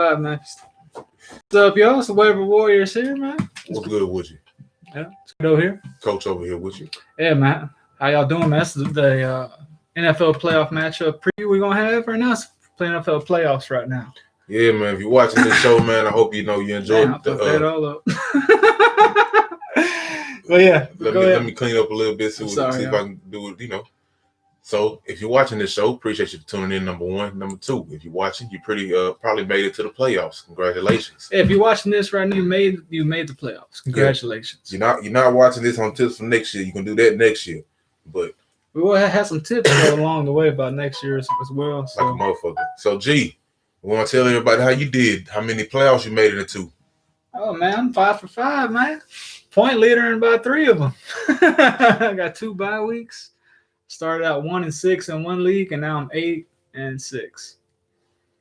Man. What's up, y'all? It's the Waiver Warriors here, man. What's good with you? Yeah, it's good over here. Coach over here with you. Yeah, man. How y'all doing, man? This is the NFL playoff matchup preview we're going to have right now. It's playing NFL playoffs right now. Yeah, man. If you're watching this show, man, I hope you enjoyed Damn, that all up. But yeah, let me clean up a little bit, see if I can do it, So if you're watching this show, appreciate you for tuning in, number one. Number two, if you're watching, you probably made it to the playoffs. Congratulations. Yeah, if you're watching this right now, you made the playoffs. Congratulations. Yeah. You're not watching this on tips for next year. You can do that next year. But we will have some tips along the way about next year as well. So. Like a motherfucker. So G, we want to tell everybody how you did, how many playoffs you made it into. Oh man, I'm 5 for 5, man. Point leader in about 3 of them. I got 2 bye weeks. Started out 1-6 in one league, and now I'm 8-6.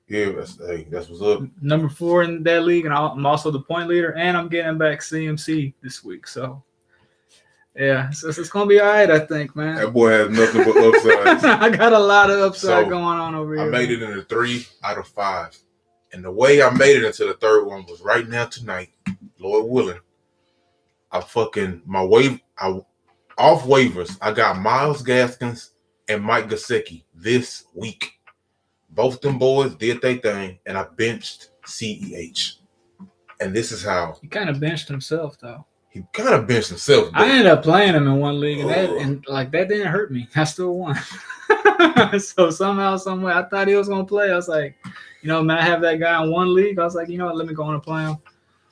Yeah, that's what's up. Number 4 in that league, and I'm also the point leader, and I'm getting back CMC this week. So, yeah, it's gonna be all right, I think, man. That boy has nothing but upsides. I got a lot of upside going on over here. I made it into 3 out of 5, and the way I made it into the third one was right now tonight, Lord willing. Off waivers, I got Myles Gaskins and Mike Gesicki this week. Both them boys did their thing, and I benched CEH. And this is how. He kind of benched himself, though. He kind of benched himself. I ended up playing him in one league, and that didn't hurt me. I still won. So somehow, some way, I thought he was going to play. I was like, man, I have that guy in one league. I was like, let me go on and play him.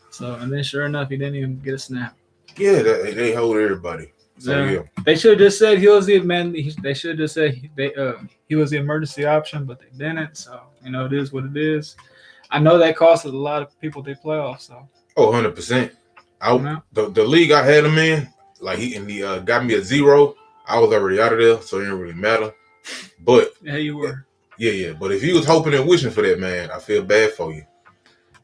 So, and then sure enough, he didn't even get a snap. Yeah, they hold everybody. So, yeah. They should have just said he was the man. They should have just said he was the emergency option, but they didn't. So it is what it is. I know that costed a lot of people their playoffs. So 100%. The league I had him in, like he got me a 0. I was already out of there, so it didn't really matter. But yeah, you were. Yeah. But if you was hoping and wishing for that, man, I feel bad for you.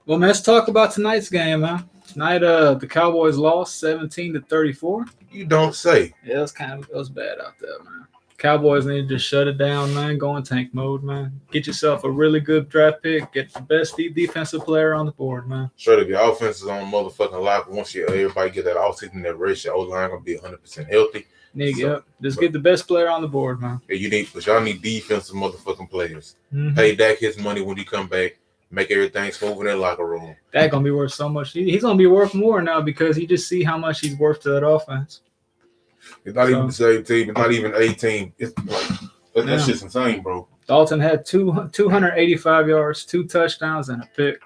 Well, man, let's talk about tonight's game, man. Tonight, the Cowboys lost 17-34. You don't say. Yeah, it was bad out there, man. Cowboys need to just shut it down, man. Go in tank mode, man. Get yourself a really good draft pick. Get the best defensive player on the board, man. Straight up, your offense is on motherfucking lock. Once everybody get that offseason, that race, your O-line gonna be 100% healthy. Just get the best player on the board, man. Yeah, because y'all need defensive motherfucking players. Mm-hmm. Pay Dak his money when he come back. Make everything smooth in that locker room. That's going to be worth so much. He's going to be worth more now because you just see how much he's worth to that offense. It's not even the same team. It's not even a team. It's like, that shit's insane, bro. Dalton had 285 yards, 2 touchdowns, and a pick.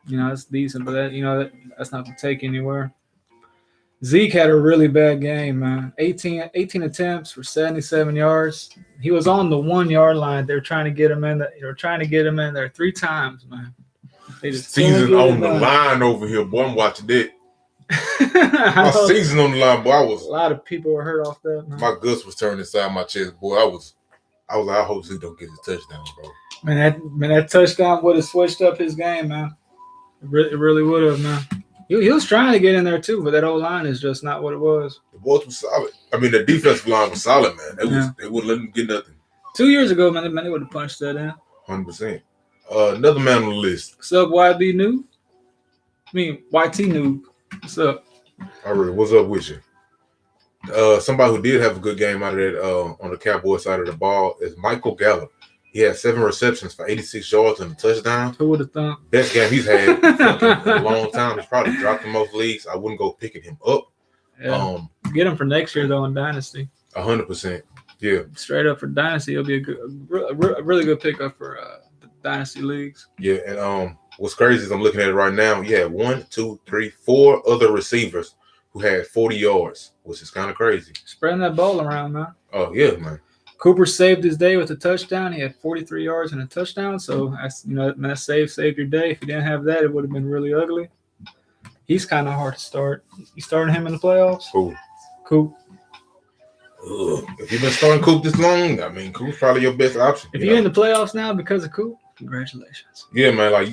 It's decent, but that's not going to take anywhere. Zeke had a really bad game, man. 18 attempts for 77 yards. He was on the 1-yard line. They're trying to get him in. They were trying to get him in there 3 times, man. Season on the line over here, boy. I'm watching it. My season on the line, boy. A lot of people were hurt off that, man. My guts was turning inside my chest, boy. I was like, I hope Zeke don't get his touchdown, bro. Man, that touchdown would have switched up his game, man. It really would have, man. He was trying to get in there too, but that O-line is just not what it was. The boys were solid. I mean, the defensive line was solid, man. They wouldn't let them get nothing. 2 years ago, man, they would have punched that in. 100%. Another man on the list. What's up, YB Noob? YT Noob. What's up? All right, what's up with you? Somebody who did have a good game out of that on the Cowboy side of the ball is Michael Gallup. He had 7 receptions for 86 yards and a touchdown. Who would have thought? Best game he's had in a long time. He's probably dropped in most leagues. I wouldn't go picking him up. Yeah. Get him for next year, though, in Dynasty. 100%. Yeah. Straight up for Dynasty, he'll be a really good pickup for the Dynasty leagues. Yeah, and what's crazy is I'm looking at it right now. You had 1, 2, 3, 4 other receivers who had 40 yards, which is kind of crazy. Spreading that ball around, man. Oh, yeah, man. Cooper saved his day with a touchdown. He had 43 yards and a touchdown. So, that saved your day. If you didn't have that, it would have been really ugly. He's kind of hard to start. You starting him in the playoffs? Coop. If you've been starting Coop this long, I mean, Coop's probably your best option. If you're in the playoffs now because of Coop, congratulations. Yeah, man. Like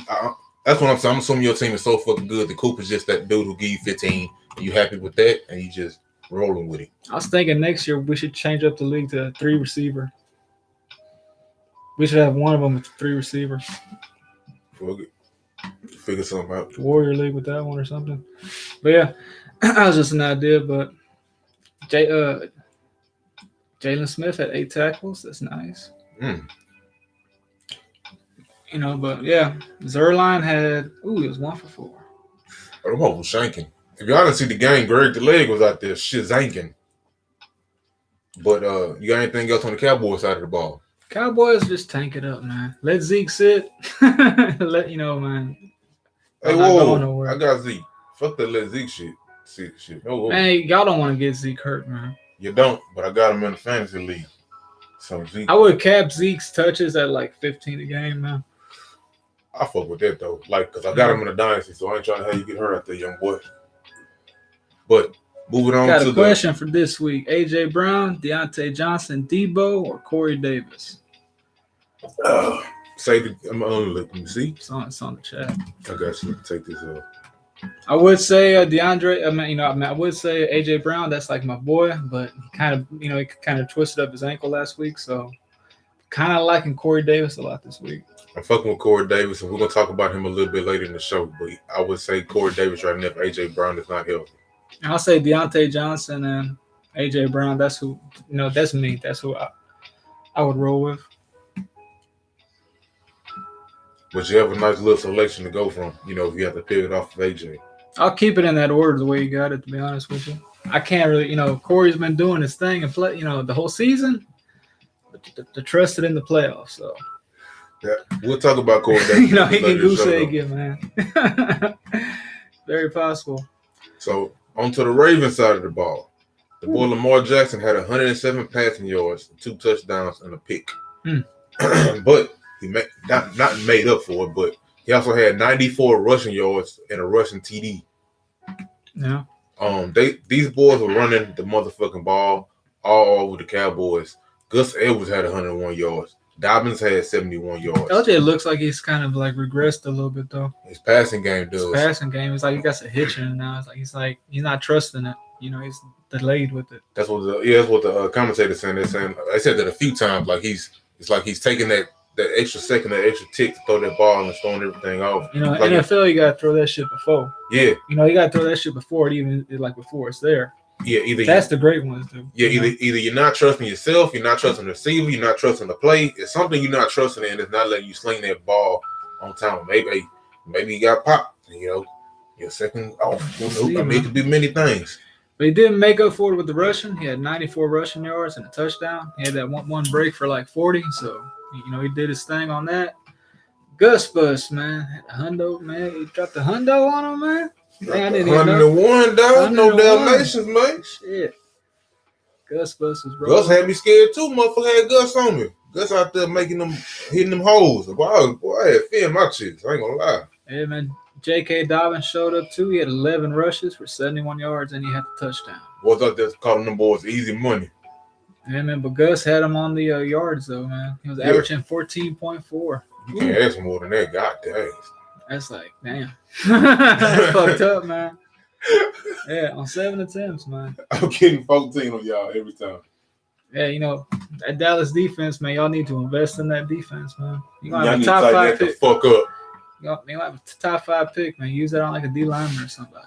that's what I'm saying. I'm assuming your team is so fucking good. The Coop is just that dude who give you 15, and you happy with that, and you just rolling with it. I was thinking next year we should change up the league to a 3 receiver. We should have one of them with 3 receivers. Figure something out. Warrior League with that one or something. But yeah, that was just an idea. But Jalen Smith had 8 tackles. That's nice. But yeah, Zerline had, he was 1 for 4. Oh, them hoes was shanking. If y'all didn't see the game, Greg the Leg was out there shizanking. But you got anything else on the Cowboys side of the ball? Cowboys just tank it up, man. Let Zeke sit. Man. Hey, whoa! I got Zeke. Fuck that let Zeke shit. Oh, man, y'all don't want to get Zeke hurt, man. You don't, but I got him in the fantasy league. So Zeke. I would cap Zeke's touches at like 15 a game, man. I fuck with that though, because I got him in a dynasty, so I ain't trying to have you get hurt out there, young boy. But moving on got a question for this week: AJ Brown, Deontay Johnson, Debo, or Corey Davis? I'm let me see. It's on the chat. I got you. Take this off. I would say DeAndre. I would say AJ Brown. That's like my boy, but he kind of twisted up his ankle last week, so kind of liking Corey Davis a lot this week. I'm fucking with Corey Davis, and we're gonna talk about him a little bit later in the show. But I would say Corey Davis right now if AJ Brown is not healthy. I'll say Deontay Johnson and AJ Brown. That's who. That's me. That's who I would roll with. But you have a nice little selection to go from. If you have to pick it off of AJ. I'll keep it in that order the way you got it. To be honest with you, I can't really. Corey's been doing his thing and play. The whole season. But the trusted in the playoffs. So. Yeah, we'll talk about Corey Davis. He can goose egg it, man. Very possible. So, on to the Ravens side of the ball. The boy Lamar Jackson had 107 passing yards, 2 touchdowns, and a pick. But he not made up for it, but he also had 94 rushing yards and a rushing TD. Yeah. These boys were running the motherfucking ball all over the Cowboys. Gus Edwards had 101 yards. Dobbins had 71 yards. LJ looks like he's kind of like regressed a little bit though. His passing game does. It's like he got some hitching now. He's he's not trusting it. He's delayed with it. That's what the commentator saying. They said that a few times. It's like he's taking that extra second, that extra tick to throw that ball and throwing everything off. NFL, you gotta throw that shit before. Yeah. You gotta throw that shit before it's there. Yeah, that's the great ones, dude. Yeah, either you're not trusting yourself, you're not trusting the receiver, you're not trusting the play. It's something you're not trusting in. It's not letting you sling that ball on time. Maybe you got popped. Your second off. It could be many things. But he didn't make up for it with the rushing. He had 94 rushing yards and a touchdown. He had that one break for like 40. So he did his thing on that. Gus Bus, man, had a hundo, man. He dropped the hundo on him, man. Man, I didn't even know. 101, dog. No Dalmatians, man. Shit. Gus Bus was Gus had me scared too. Motherfucker had Gus on me. Gus out there hitting them holes. Boy, I had fear in my chest. I ain't gonna lie. Yeah, man. J.K. Dobbins showed up too. He had 11 rushes for 71 yards and he had the touchdown. Boys out there calling them boys easy money. Yeah, man. But Gus had him on the yards though, man. He was averaging 14.4. You can't ask for more than that. God damn. That's like, damn. That's fucked up, man. Yeah, on 7 attempts, man. I'm getting 14 on y'all every time. Yeah, that Dallas defense, man, y'all need to invest in that defense, man. You're going to have a top 5 pick. Fuck up. You're going to have a top 5 pick, man. Use that on like a D lineman or somebody.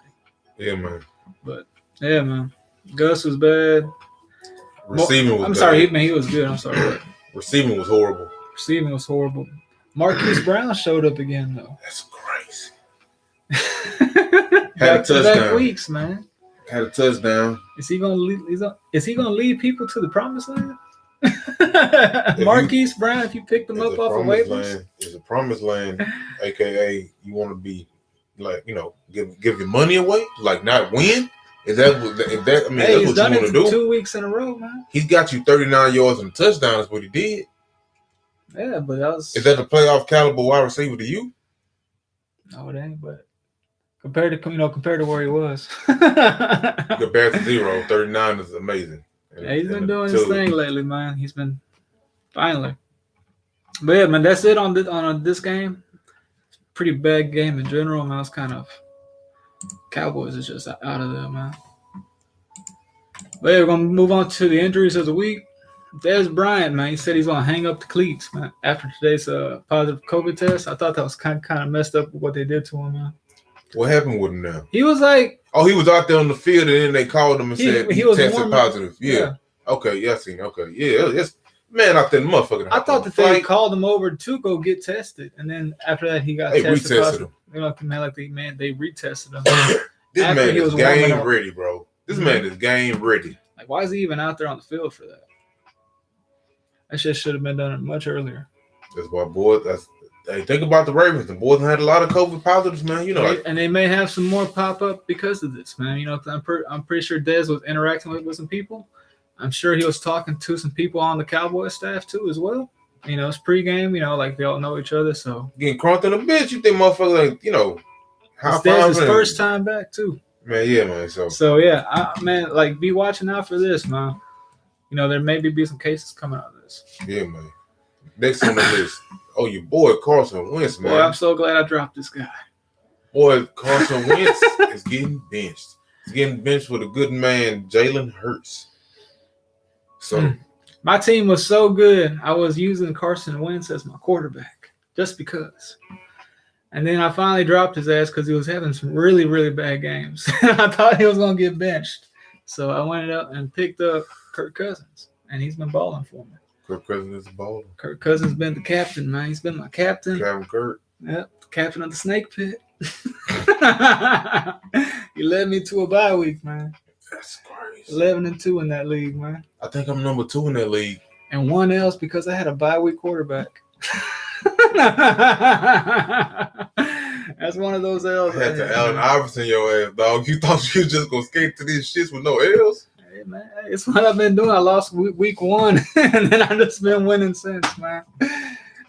Yeah, man. But, yeah, man. Gus was bad. Receiving was bad. I'm sorry, he was good. I'm sorry. Receiving was horrible. Marquise Brown showed up again, though. That's crazy. Had a touchdown. Weeks, man. Had a touchdown. Is he gonna lead people to the promised land? Marquise Brown, if you picked him up off of waivers, it's a promised land, aka you want to be like give your money away, like not win. Is that if that? I mean, that's what you want to do. 2 weeks in a row, man. He's got you 39 yards and a touchdown. Is what he did. Yeah, but that was. Is that the playoff caliber wide receiver to you? No, it ain't. But compared to where he was, compared to 0, 39 is amazing. Yeah, he's been doing his thing lately, man. He's been finally. But yeah, man, that's it on this game. Pretty bad game in general, man. It's kind of Cowboys is just out of there, man. But yeah, we're gonna move on to the injuries of the week. Des Bryant, man, he said he's gonna hang up the cleats, man. After today's positive COVID test, I thought that was kind of messed up what they did to him, man. What happened with him now? He was like, oh, he was out there on the field, and then they called him and said he was tested positive. Yeah. Okay. Yeah. I seen. Okay. Yeah. It's man out there, the motherfucker. I thought that they called him over to go get tested, and then after that he got tested positive. Him. Like they retested him. This man is game ready, bro. This man is game ready. Like, why is he even out there on the field for that? That shit should have been done much earlier. That's why, boys. Hey, think about the Ravens. The boys had a lot of COVID positives, man. You know, and they may have some more pop up because of this, man. You know, I'm pretty sure Dez was interacting with some people. I'm sure he was talking to some people on the Cowboys staff too, as well. You know, it's pregame. You know, like they all know each other. So getting crunked in a bitch, you think motherfucker, like, you know, how far? It's his first time back too. Man, yeah, man. So yeah, man, like be watching out for this, man. You know, there may be some cases coming out of this. Yeah, man. Next on the list. Oh, your boy Carson Wentz, man. Boy, I'm so glad I dropped this guy. Boy, Carson Wentz is getting benched. He's getting benched for the good man, Jalen Hurts. So my team was so good, I was using Carson Wentz as my quarterback just because. And then I finally dropped his ass because he was having some really, really bad games. I thought he was going to get benched. So I went up and picked up Kirk Cousins, and he's been balling for me. Kirk Cousins is balling. Kirk Cousins been the captain, man. He's been my captain. Captain Kirk. Yep, captain of the snake pit. He led me to a bye week, man. That's crazy. 11-2 in that league, man. I think I'm number 2 in that league. And one else because I had a bye week quarterback. That's one of those L's. I had to Allen Iverson your ass, dog. You thought you were just gonna skate to these shits with no L's? Hey, man, it's what I've been doing. I lost week 1, and then I've just been winning since, man.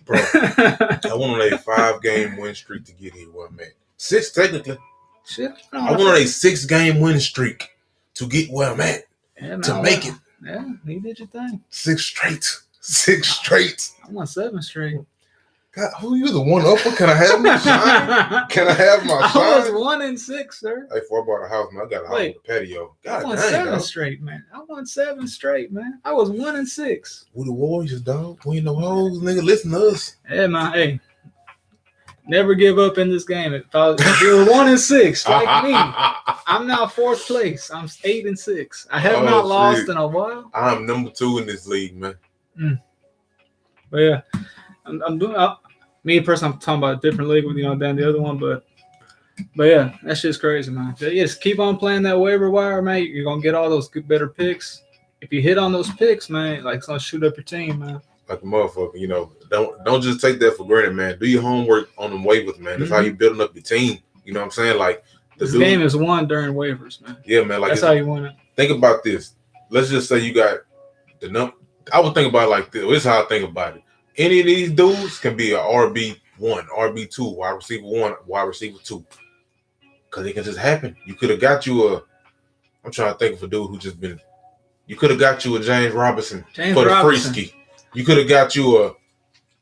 Bro, I went on a 5-game win streak to get here where I'm at. 6 technically. Shit. I went on a 6-game win streak to get where I'm at. Yeah, man, to make it. Yeah, you did your thing. 6 straight. 6 straight. I won 7 straight. God, who you the one upper? Can I have my shine? Can I have my shine? I was 1-6, sir. Hey, before I bought a house, man, I got a house with a patio. God, I won 7 straight, man. I won 7 straight, man. I was 1-6. We the Warriors, dog. We ain't no hoes, nigga. Listen to us. Hey, man. Hey, never give up in this game. If you were 1-6, like me, I'm now 4th place. I'm 8-6. I have not lost in a while. I'm number 2 in this league, man. But yeah, I'm doing. Me personally, I'm talking about a different league with than the other one, but yeah, that shit's crazy, man. Just keep on playing that waiver wire, man. You're gonna get all those good, better picks. If you hit on those picks, man, like it's gonna shoot up your team, man. Like a motherfucker, don't just take that for granted, man. Do your homework on them waivers, man. That's how you building up your team. You know what I'm saying? Like this game is won during waivers, man. Yeah, man. Like that's how you win it. Think about this. Let's just say you got the number. I would think about it like this. This is how I think about it. Any of these dudes can be a RB1, RB2, wide receiver 1, wide receiver 2. Because it can just happen. You could have got you I'm trying to think of a dude who just been. You could have got you a James Robinson for the free ski. You could have got you a.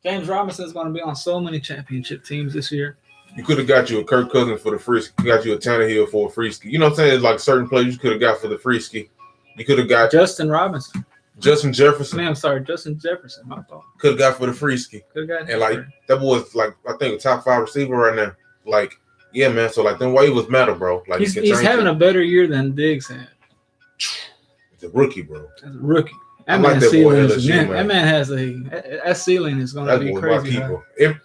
James Robinson is going to be on so many championship teams this year. You could have got you a Kirk Cousins for the free ski. You got you a Tannehill for a free ski. You know what I'm saying? It's like certain players you could have got for the free ski. You could have got Justin Robinson. Justin Jefferson. Man, I'm sorry, Justin Jefferson. My fault. Could have got for the free ski. Could have got. And like that boy's like I think a top 5 receiver right now. Like yeah, man. So like them waivers matter, bro. Like he's having a better year than Diggs had. It's a rookie, bro. As a rookie. That man has that ceiling is going to be crazy.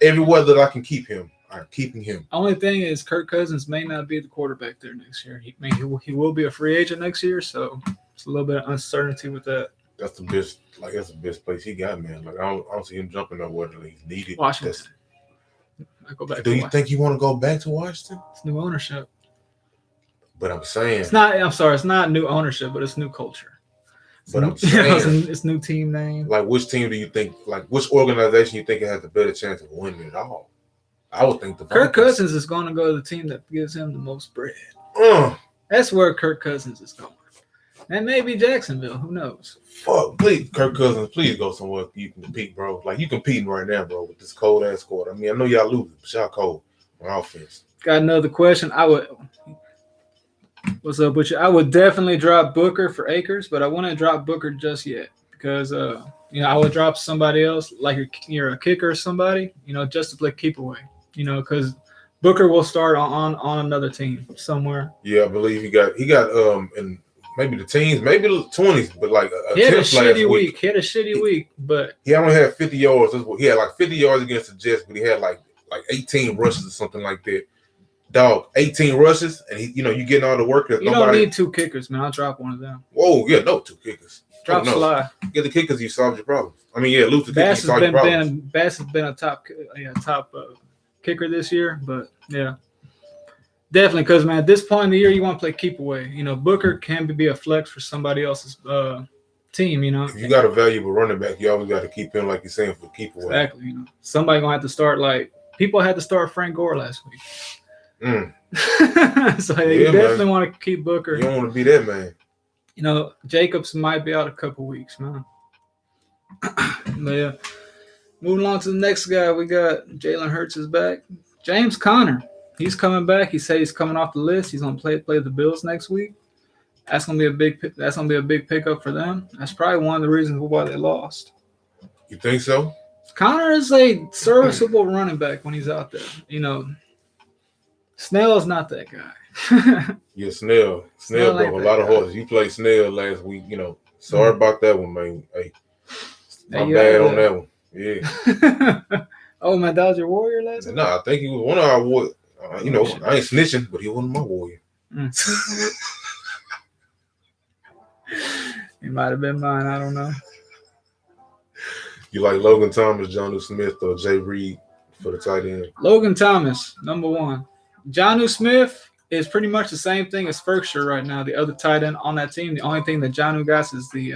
Everywhere that I can keep him, I'm keeping him. Only thing is Kirk Cousins may not be the quarterback there next year. He will be a free agent next year, so it's a little bit of uncertainty with that. That's the best. Like that's the best place he got, man. Like I don't see him jumping nowhere that he's needed. Washington. I go back. Do you think you want to go back to Washington? It's new ownership. But I'm saying it's not. I'm sorry, it's not new ownership, but it's new culture. But I'm saying it's new team name. Like which team do you think? Like which organization you think it has a better chance of winning it all? I would think the Kirk Cousins is going to go to the team that gives him the most bread. That's where Kirk Cousins is going. And maybe Jacksonville. Who knows? Fuck, please, Kirk Cousins, please go somewhere you can compete, bro. Like you competing right now, bro, with this cold ass squad. I mean, I know y'all losing, but y'all cold on offense. Got another question. What's up with you? I would definitely drop Booker for Akers, but I wouldn't drop Booker just yet. because I would drop somebody else like you're a kicker or somebody, just to play keep away, because Booker will start on another team somewhere. Yeah, I believe he got and maybe the teens, maybe the 20s, but like he had a shitty week. He had a shitty week, but he only had 50 yards. He had like 50 yards against the Jets, but he had like 18 rushes or something like that. Dog, 18 rushes, and you getting all the work. You don't need 2 kickers, man. I'll drop one of them. Whoa, yeah, no 2 kickers. Drop Sly. Get the kickers, you solved your problems. I mean, yeah, lose the kickers, you solved your problems. Bass has been a top kicker this year, but yeah. Definitely, because, man, at this point in the year, you want to play keep away. Booker can be a flex for somebody else's team, If you got a valuable running back, you always got to keep him, like you're saying, for keep away. Exactly. Somebody going to have to start, people had to start Frank Gore last week. So you definitely want to keep Booker. You don't want to be that man. Jacobs might be out a couple weeks, man. But yeah. Moving on to the next guy, we got Jalen Hurts is back. James Conner. He's coming back. He said he's coming off the list. He's gonna play the Bills next week. That's gonna be a big pickup for them. That's probably one of the reasons why they lost. You think so? Conner is a serviceable running back when he's out there. Snell is not that guy. Yeah, Snell broke a lot of horses. You played Snell last week. Sorry about that one, man. Hey, I'm bad on that one. Yeah. Oh man, that was your warrior last week? No, I think he was one of our warriors. I ain't snitching, but he wasn't my warrior. He might have been mine. I don't know. You like Logan Thomas, Jonnu Smith, or Jay Reed for the tight end? Logan Thomas, number 1. Jonnu Smith is pretty much the same thing as Ferkshire right now, the other tight end on that team. The only thing that Jonnu got is the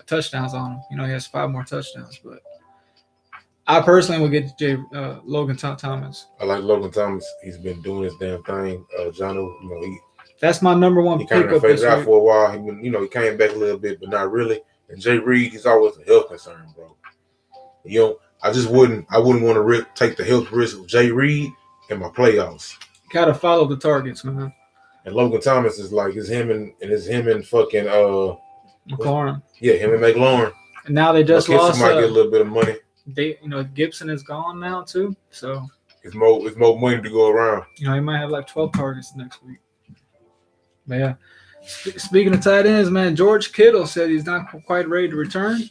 touchdowns on him. He has 5 more touchdowns, but I personally would get Logan Thomas. I like Logan Thomas. He's been doing his damn thing. Jonnu, that's my number 1 pickup. He kind of faded out for a while. He came back a little bit, but not really. And Jay Reed, he's always a health concern, bro. I wouldn't want to take the health risk of Jay Reed in my playoffs. Gotta follow the targets, man. And Logan Thomas is like it's him and fucking McLaurin. Yeah, him and McLaurin. And now they just lost. Might get a little bit of money. Gibson is gone now too, so it's more money to go around. He might have like 12 targets next week. But yeah, speaking of tight ends, man, George Kittle said he's not quite ready to return.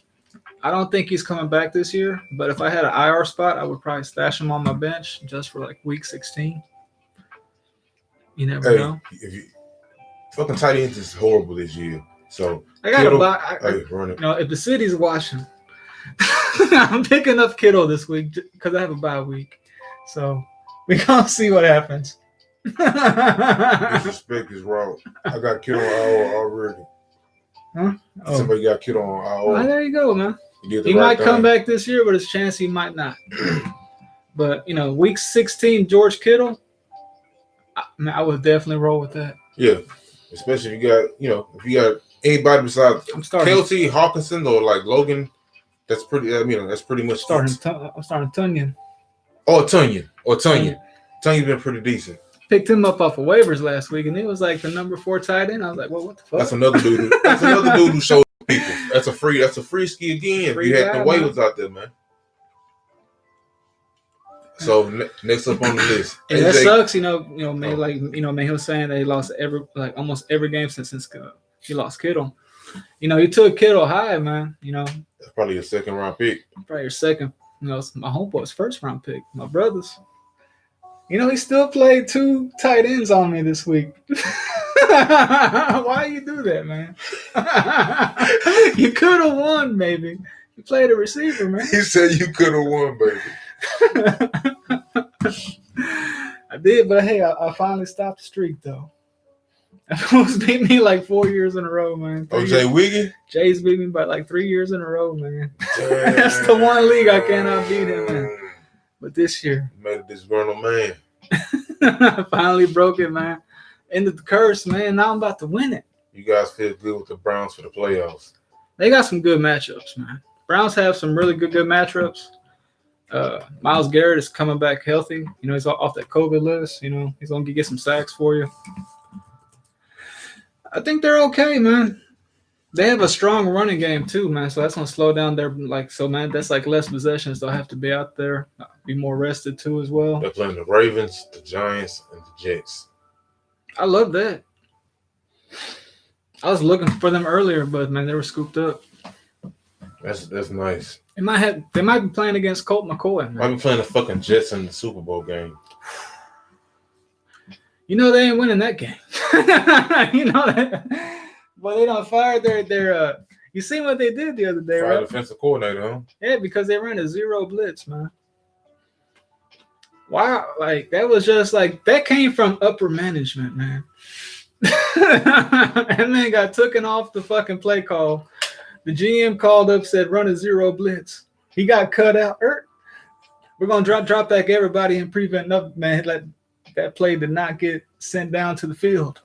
I don't think he's coming back this year, but if I had an IR spot, I would probably stash him on my bench just for like week 16. You never know. Fucking tight ends is horrible this year. So I got to buy. Run it. If the city's watching, I'm picking up Kittle this week because I have a bye week. So we're going to see what happens. Disrespect is wrong. I got Kittle on IR already. Huh? Oh. Somebody got Kittle on IR. Oh, there you go, man. He might come back this year, but there's a chance he might not. But, week 16, George Kittle, I would definitely roll with that. Yeah, especially if you got anybody besides Kelsey, Hawkinson, or like Logan, that's pretty. That's pretty much I'm starting Tunyon. Oh, Tunyon. Tunyon's been pretty decent. Picked him up off of waivers last week, and he was like the number 4 tight end. I was like, well, what the fuck? That's another dude. Who shows people. That's a free ski again. Free you had the waivers out there, man. So next up on the list, and that sucks. Man, he was saying that he lost almost every game since he lost Kittle. He took Kittle high, man. That's probably your second round pick. Probably your second. It's my homeboy's first round pick. My brother's. He still played 2 tight ends on me this week. Why you do that, man? You could have won, maybe. You played a receiver, man. He said you could have won, baby. I did, but hey, I finally stopped the streak, though. Everyone's beat me like 4 years in a row, man. Jay Wiggy? Jay's beat me by like 3 years in a row, man. That's the one league I cannot beat him in. But this year. You made a disgruntled man. I finally broke it, man. Ended the curse, man. Now I'm about to win it. You guys feel good with the Browns for the playoffs? They got some good matchups, man. Browns have some really good matchups. Myles Garrett is coming back healthy. He's off that COVID list. He's going to get some sacks for you. I think they're okay, man. They have a strong running game too, man. So that's gonna slow down their So man, that's like less possessions. They'll have to be out there, be more rested too as well. They're playing the Ravens, the Giants, and the Jets. I love that. I was looking for them earlier, but man, they were scooped up. That's nice. They might be playing against Colt McCoy. Man. Might be playing the fucking Jets in the Super Bowl game. You know they ain't winning that game. You know that. Well, they don't fire their. You seen what they did the other day, right? Defensive coordinator, huh? Yeah, because they ran a zero blitz, man. Wow, like that was just like that came from upper management, man. And then got taken off the fucking play call. The GM called up, said run a zero blitz. He got cut out. We're gonna drop back everybody and prevent nothing, man. Like that play did not get sent down to the field.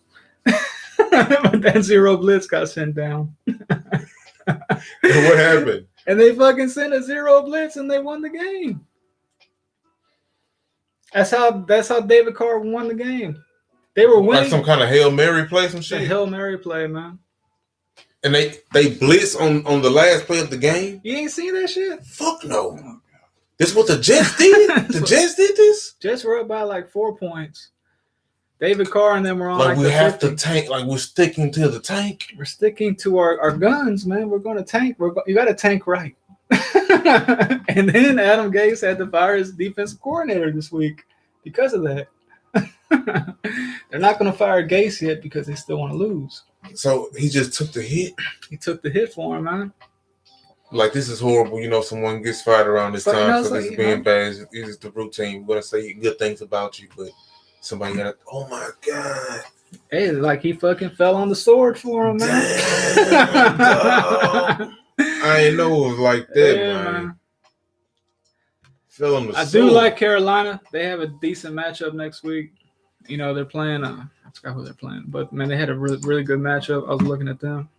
But that zero blitz got sent down. What happened? And they fucking sent a zero blitz and they won the game. That's how David Carr won the game. They were winning. Like some kind of Hail Mary play, some shit. A Hail Mary play, man. And they blitz on the last play of the game. You ain't seen that shit? Fuck no. This what the Jets did? The Jets did this? Jets were up by like 4 points. David Carr and them were on like we the have 50. to tank. Like we're sticking to the tank. We're sticking to our guns, man. We're going to tank. You got to tank right. And then Adam Gase had to fire his defensive coordinator this week because of that. They're not going to fire Gase yet because they still want to lose. So he just took the hit. He took the hit for him, man. Like this is horrible. You know, someone gets fired around this time because it's being bad. It's the routine. We're gonna say good things about you, but somebody got to, oh my God. Hey, like he fucking fell on the sword for him, man. Damn, I ain't know it was like that, man. Fell on the sword. I do like Carolina. They have a decent matchup next week. You know, they're playing, I forgot who they're playing, but man, they had a really, really good matchup. I was looking at them.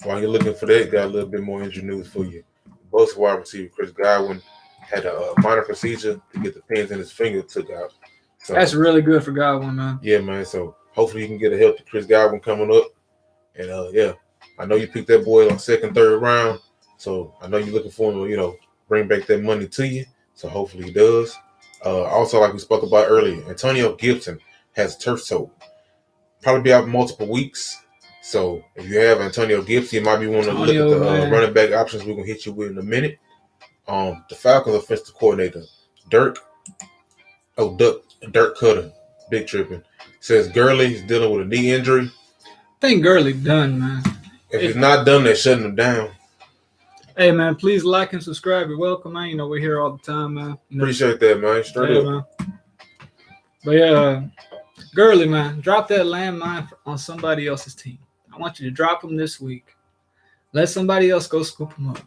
While you're looking for that, got a little bit more injury news for you. Both wide receiver Chris Godwin had a minor procedure to get the pins in his finger took out. So, that's really good for Godwin, man. Yeah, man. So hopefully you can get a healthy Chris Godwin coming up. And yeah, I know you picked that boy on second, third round. So I know you're looking for him to, you know, bring back that money to you. So hopefully he does. Also, like we spoke about earlier, Antonio Gibson has turf toe. Probably be out multiple weeks. So if you have Antonio Gibson, you might be wanting to look at the running back options we're going to hit you with in a minute. The Falcons offensive coordinator, Dirk Cutter, big tripping, says Gurley is dealing with a knee injury. I think Gurley done, man. If it's not done, they're shutting him down. Hey, man, please like and subscribe. You're welcome, man. You know, we're here all the time, man. You know, appreciate that, man. Straight up. Man. But yeah, Gurley, man, drop that landmine on somebody else's team. I want you to drop him this week. Let somebody else go scoop him up.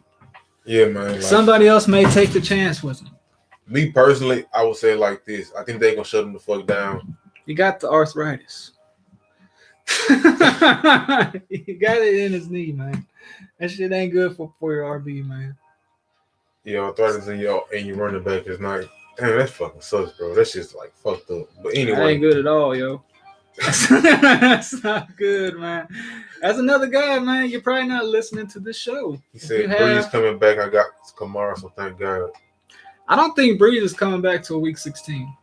Yeah, man. Like, somebody else may take the chance with him. Me personally, I would say like this. I think they're going to shut him the fuck down. He got the arthritis. He got it in his knee, man. That shit ain't good for your RB, man. Yeah, arthritis in your running back is not. Damn, that fucking sucks, bro. That shit's like fucked up. But anyway. That ain't good at all, yo. That's not good, man. That's another guy, man. You're probably not listening to this show. He said Breeze coming back. I got Kamara, so thank God. I don't think Breeze is coming back till week 16.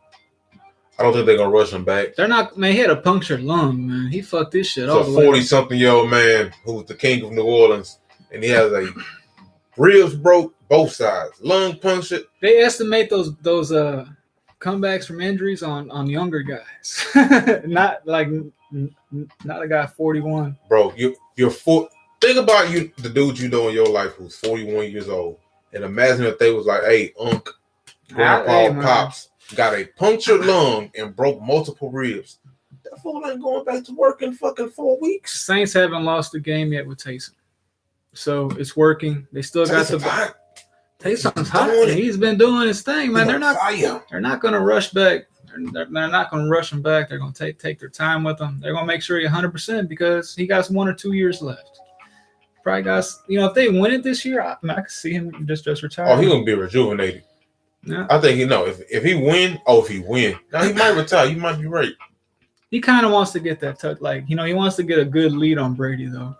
I don't think they're gonna rush him back. They're not, man. He had a punctured lung, man. He fucked this shit all the way. 40-something-year-old man who's the king of New Orleans, and he has a ribs broke both sides, lung punctured. They estimate those comebacks from injuries on younger guys, not a guy 41. Bro, you're think about the dude you know in your life who's 41 years old, and imagine if they was like, hey, grandpa, pops got a punctured lung and broke multiple ribs. That fool ain't going back to work in fucking 4 weeks. Saints haven't lost a game yet with Taysom, so it's working. They still got the. Taysom's hot. He's been doing his thing, man. They're not going to rush back. They're not going to rush him back. They're going to take their time with him. They're going to make sure he's 100% because he got 1 or 2 years left. Probably got, if they win it this year, I could see him just retire. Oh, he's going to be rejuvenated. Yeah. I think if he win. Now he might retire. You might be right. He kind of wants to get that touch. He wants to get a good lead on Brady, though.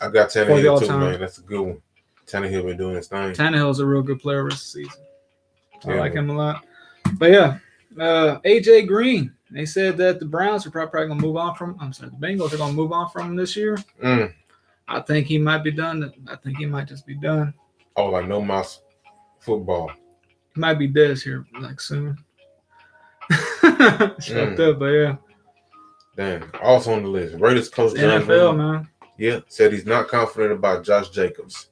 I got For the Tannehill too, all-time. man. That's a good one. Tannehill been doing his thing. Tannehill's a real good player this season. I Yeah, like man. him a lot. But yeah, AJ Green. They said that the Browns are probably going to move on from. I'm sorry, the Bengals are going to move on from him this year. I think he might be done. I think he might just be done. Oh, like no mouse football. He might be dead here like soon. It's fucked up, but yeah. Damn. Also on the list, Raiders coach John NFL, Gruden, man. Yeah, said he's not confident about Josh Jacobs.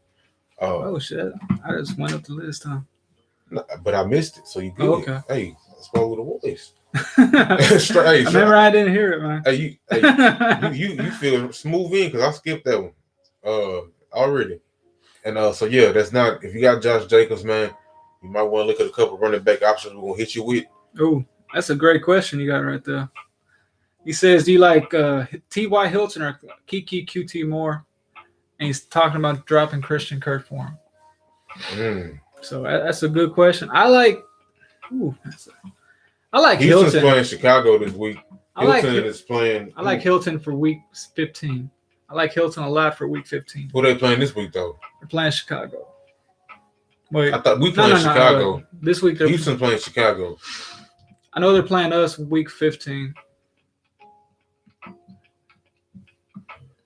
Oh shit! I just went up the list, huh? But I missed it, so you good. Oh, okay. Hey, let's go with the voice. I remember I didn't hear it, man. Hey, you feel smooth in because I skipped that one already. And so yeah, that's not, if you got Josh Jacobs, man, you might want to look at a couple running back options we're gonna hit you with. Oh, that's a great question you got right there. He says, do you like T.Y. Hilton or Kiki QT more? And he's talking about dropping Christian Kirk for him. So that's a good question. I like Houston's Hilton. Playing Chicago this week. I like Hilton for week 15. I like Hilton a lot for week 15. Who they playing this week though? They're playing Chicago. Wait, I thought we playing Chicago. No. This week they're Houston playing Chicago. I know they're playing us week 15.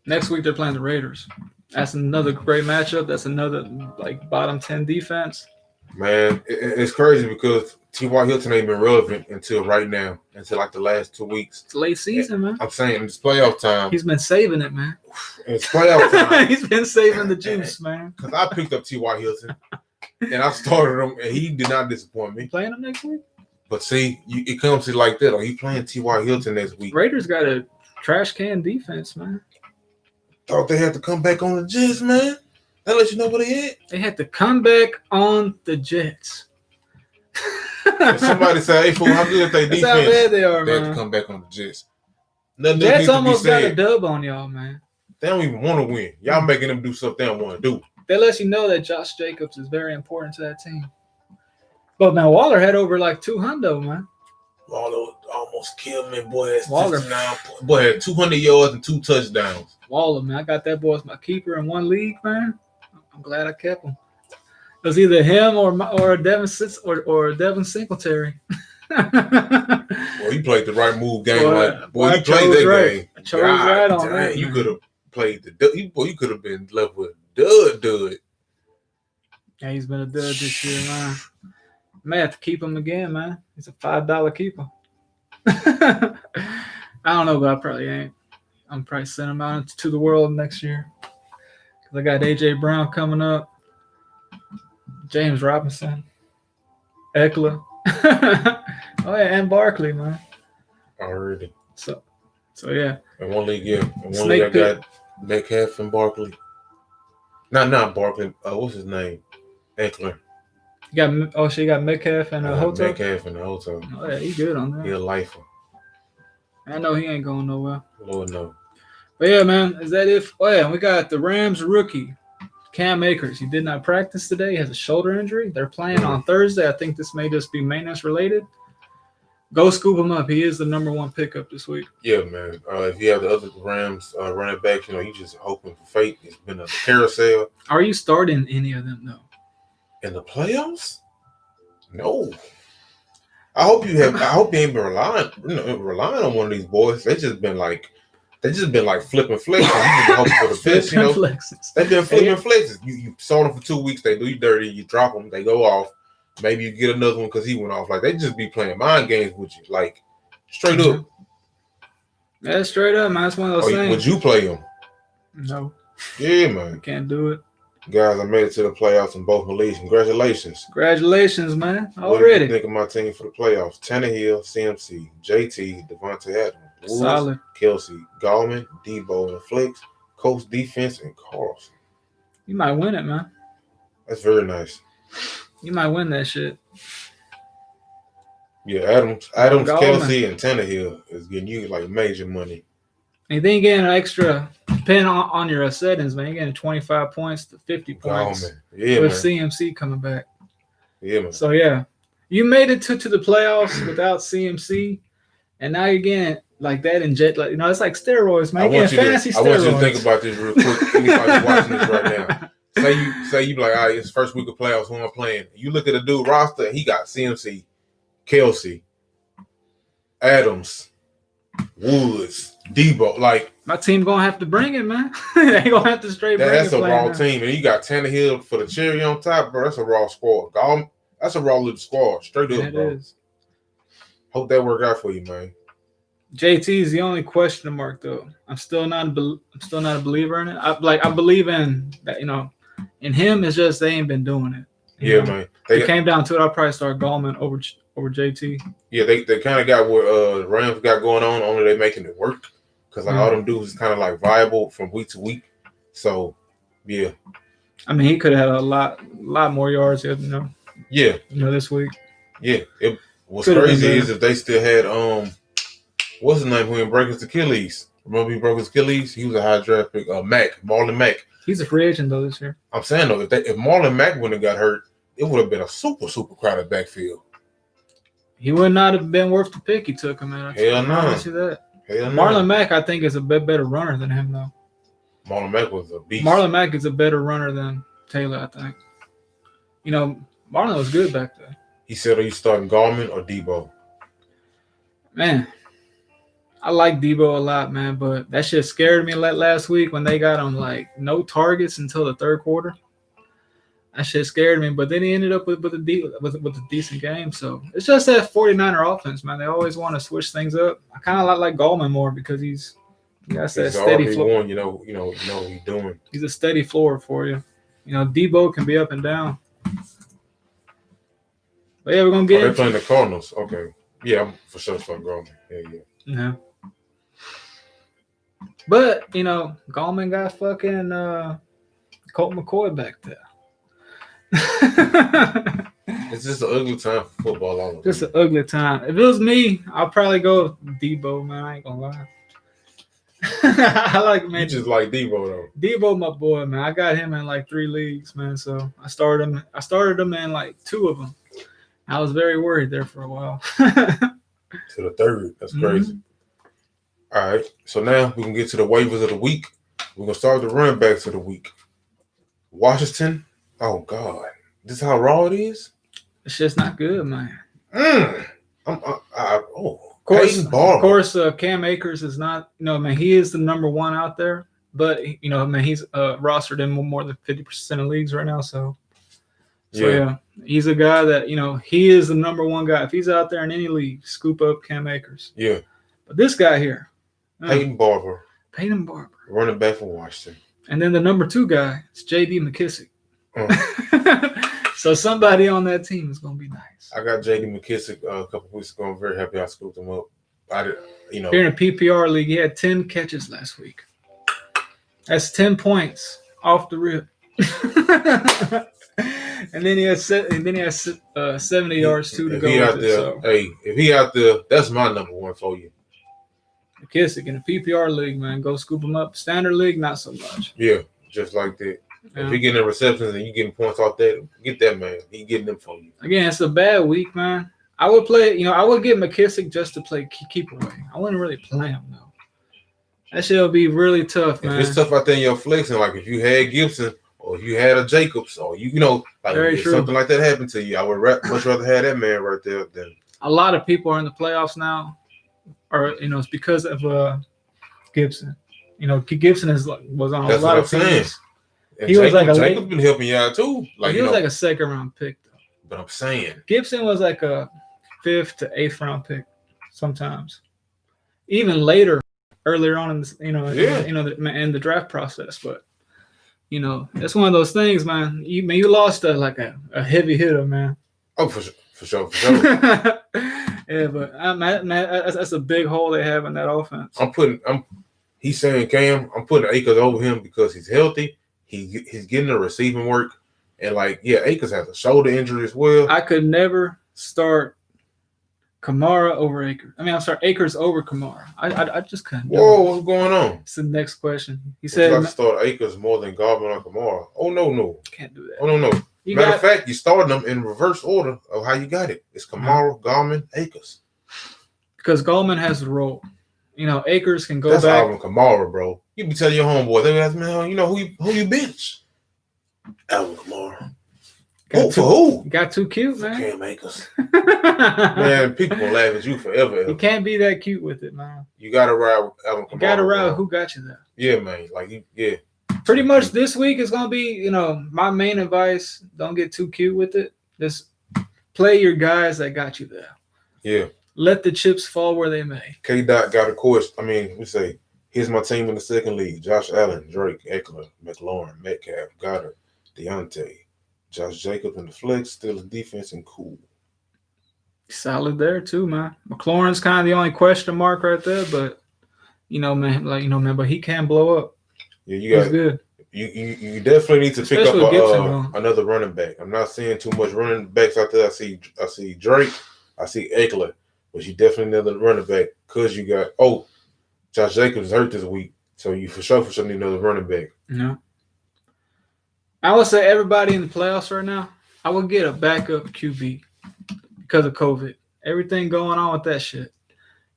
Next week they're playing the Raiders. That's another great matchup. That's another like bottom 10 defense. Man, it's crazy because T.Y. Hilton ain't been relevant until right now, until like the last 2 weeks. It's late season, man. I'm saying it's playoff time. He's been saving it, man. It's playoff time. He's been saving the juice, man. Because I picked up T.Y. Hilton and I started him, and he did not disappoint me. Playing him next week? But see, it comes to like that. Are you playing T.Y. Hilton next week? Raiders got a trash can defense, man. Thought they had to come back on the Jets, man. That let you know where they at. They had to come back on the Jets. If somebody say, "Hey, fool, how good they defense?" That's how bad they are, they man. had to come back on the Jets. Jets almost got a dub on y'all, man. They don't even want to win. Y'all making them do something they don't want to do. That lets you know that Josh Jacobs is very important to that team. But man, Waller had over like 200, man. Waller almost killed me, boy. Waller, boy, had 200 yards and 2 touchdowns. Waller, man, I got that boy as my keeper in one league, man. I'm glad I kept him. It was either him or Devin Singletary. Well, you played the right move game. Boy, you played that game. I chose right on that. You could have played you could have been left with dud. Yeah, he's been a dud this year, man. May have to keep him again, man. He's a $5 keeper. I don't know, but I probably ain't. I'm probably sending him out to the world next year. Because I got A.J. Brown coming up. James Robinson. Eckler. Oh, yeah, and Barkley, man. Already. So yeah. In one league, yeah. In one league, I got Metcalf and Barkley. Not Barkley. What's his name? Eckler. She got Metcalf and Hotel? Metcalf and Hotel. Oh, yeah, he good on that. He a lifer. I know he ain't going nowhere. Lord, no. But yeah, man, is that it? Oh, yeah, we got the Rams rookie, Cam Akers. He did not practice today. He has a shoulder injury. They're playing on Thursday. I think this may just be maintenance related. Go scoop him up. He is the #1 pickup this week. Yeah, man. If you have the other Rams running backs, you just hoping for fate. It's been a carousel. Are you starting any of them, though? In the playoffs? No. I hope you ain't been relying on one of these boys. They just been like flipping flexes. You just hope for the best, They've been flipping flexes. You saw them for 2 weeks. They do you dirty. You drop them. They go off. Maybe you get another one because he went off. Like they just be playing mind games with you. Like straight up. Yeah, straight up, man. That's one of those things. Would you play them? No. Yeah, man. Can't do it. Guys, I made it to the playoffs in both my leagues. Congratulations. Congratulations, man. Already. What do you think of my team for the playoffs? Tannehill, CMC, JT, Devontae Adams, Woods, solid. Kelsey, Gallman, Debo, and Flex, Colts defense, and Carlson. You might win it, man. That's very nice. You might win that shit. Yeah, Adams, Kelsey, and Tannehill is getting you like major money. And then you get an extra, depending on your settings, man. You're getting 25 points to 50 points with CMC coming back. Yeah, man. So, yeah. You made it to the playoffs without CMC, and now you're getting like that and jet, like it's like steroids, man. I want fantasy I want you to steroids. think about this real quick. Anybody watching this right now? Say you be like, all right, it's first week of playoffs. Who I'm playing? You look at the dude roster, and he got CMC, Kelsey, Adams, Woods, Debo. Like My team gonna have to bring it, man. They gonna have to straight bring it. that's a raw team, and you got Tannehill for the cherry on top, bro. That's a raw squad. That's a raw little squad, straight up, bro. Is. Hope that worked out for you, man. JT is the only question mark, though. I'm still not a believer in it. I believe in that. In him, it's just they ain't been doing it. Yeah, man. It came down to it. I'll probably start Gallman over JT. Yeah, they kind of got what the Rams got going on. Only they making it work because all them dudes is kind of like viable from week to week. So, yeah. I mean, he could have had a lot more yards, Yeah. This week. Yeah. What's crazy is if they still had what's his name? Who didn't break his Achilles? Remember he broke his Achilles? He was a high draft pick. Marlon Mack. He's a free agent though this year. I'm saying though, if Marlon Mack wouldn't have got hurt, it would have been a super crowded backfield. He would not have been worth the pick he took him in. Hell no. Marlon Mack, I think, is a better runner than him though. Marlon Mack was a beast. Marlon Mack is a better runner than Taylor, I think. Marlon was good back then. He said, are you starting Gallman or Debo? Man, I like Debo a lot, man, but that shit scared me last week when they got him like no targets until the third quarter. That shit scared me, but then he ended up with a decent game. So it's just that 49er offense, man. They always want to switch things up. I kind of like Gallman more because he got that steady floor. You know what he's doing. He's a steady floor for you. Debo can be up and down. But yeah, we're gonna get. They're playing the Cardinals. Okay, yeah, I'm for sure starting Gallman. Yeah. But Gallman got fucking Colt McCoy back there. It's just an ugly time for football. Just an ugly time. If it was me, I'll probably go Debo, man. I ain't gonna lie. I like, man. You just like Debo though. Debo, my boy, man. I got him in like 3 leagues, man. So I started him in like 2 of them. I was very worried there for a while. To the 3rd. That's crazy. Mm-hmm. All right. So now we can get to the waivers of the week. We're going to start the running backs of the week. Washington. Oh, God. This is how raw it is? It's just not good, man. Of course, Cam Akers is not, man, he is the number 1 out there. But, man, he's rostered in more than 50% of leagues right now. So yeah, he's a guy that, he is the number 1 guy. If he's out there in any league, scoop up Cam Akers. Yeah. But this guy here. Peyton Barber. Running back for Washington. And then the number 2 guy is J.D. McKissick. So somebody on that team is going to be nice. I got J.D. McKissick a couple weeks ago. I'm very happy I scooped him up. Here in a PPR league, he had 10 catches last week. That's 10 points off the rip. And then he has 70 yards too to go. If he out there, that's my number 1 for you. McKissick in a PPR league, man, go scoop him up. Standard league, not so much. Yeah, just like that. Yeah. If you're getting receptions and you getting points off that, get that man. He getting them for you. Again, it's a bad week, man. I would play. I would get McKissick just to play keep away. I wouldn't really play him though. That shit'll be really tough, man. If it's tough out there in your flexing, like if you had Gibson. Or if you had a Jacobs, or if something like that happened to you, I would much rather have that man right there than. A lot of people are in the playoffs now, or it's because of Gibson. Gibson was on a lot of teams. And he was like Jacobs been helping you out too. He was like a 2nd round pick though. But I'm saying Gibson was like a 5th to 8th round pick sometimes, even later, earlier on in in the draft process, but. It's one of those things, man. You lost a heavy hitter, man. Oh, for sure. Yeah, but man, that's a big hole they have in that offense. He's saying Cam. I'm putting Akers over him because he's healthy. He's getting the receiving work, and Akers has a shoulder injury as well. I could never start Kamara over Akers. Akers over Kamara. I just couldn't. Whoa, what's going on? It's the next question. He said, "I'd start Akers more than Godwin or Kamara." Oh no, can't do that. Oh no. Matter of fact, you started them in reverse order of how you got it. It's Kamara, Gallman, Akers. Because Gallman has the role. Akers can go That's back. Alvin Kamara, bro. You be telling your homeboys, they ask, man, who you bench? Alvin Kamara. Who? Got too cute, man. Cam Akers. Man, people gonna laugh at you forever. You can't be that cute with it, man. You gotta ride with Alvin Kamara. You gotta ride with who got you there. Yeah, man. Yeah. Pretty much this week is gonna be, my main advice. Don't get too cute with it. Just play your guys that got you there. Yeah. Let the chips fall where they may. K-Dot got a course. I mean, we say, here's my team in the second league. Josh Allen, Drake, Eckler, McLaurin, Metcalf, Goddard, Deontay, Josh Jacobs in the flex, still in defense and cool. Solid there too, man. McLaurin's kind of the only question mark right there, but but he can blow up. Yeah, He's good. You definitely need to pick up another running back. I'm not seeing too much running backs out there. I see Drake, I see Eckler, but you definitely need another running back because you got Josh Jacobs is hurt this week, so you for sure need another running back. Yeah. I would say everybody in the playoffs right now, I would get a backup QB because of COVID. Everything going on with that shit.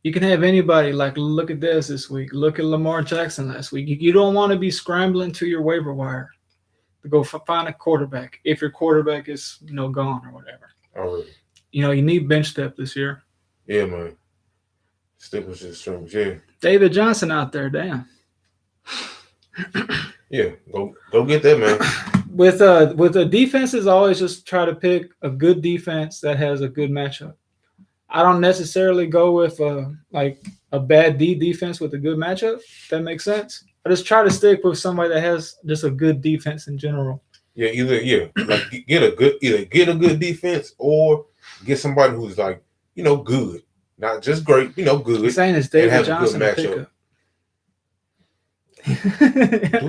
You can have anybody, look at Dez this week. Look at Lamar Jackson last week. You don't want to be scrambling to your waiver wire to go find a quarterback if your quarterback is, gone or whatever. Already. You need bench depth this year. Yeah, man. Stick with your strengths, yeah. David Johnson out there, damn. Yeah, go get that, man. With the defenses, always just try to pick a good defense that has a good matchup. I don't necessarily go with a bad defense with a good matchup. If that makes sense. I just try to stick with somebody that has just a good defense in general. Yeah, get a good defense or get somebody who's good, not just great, good. Saying it's David Johnson to pick up. Do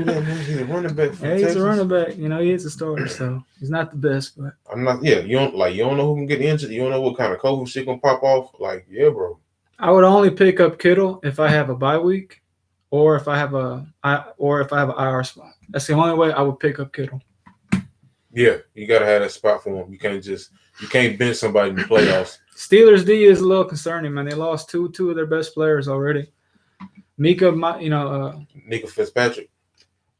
that, man. He's a running back. He's a running back. He is a starter, so he's not the best. But I'm not. Yeah, you don't know who can get injured. You don't know what kind of COVID shit gonna pop off. Yeah, bro. I would only pick up Kittle if I have a bye week, or if I have an IR spot. That's the only way I would pick up Kittle. Yeah, you gotta have that spot for him. You can't bench somebody in the playoffs. Steelers D is a little concerning, man. They lost two of their best players already. Mika Fitzpatrick.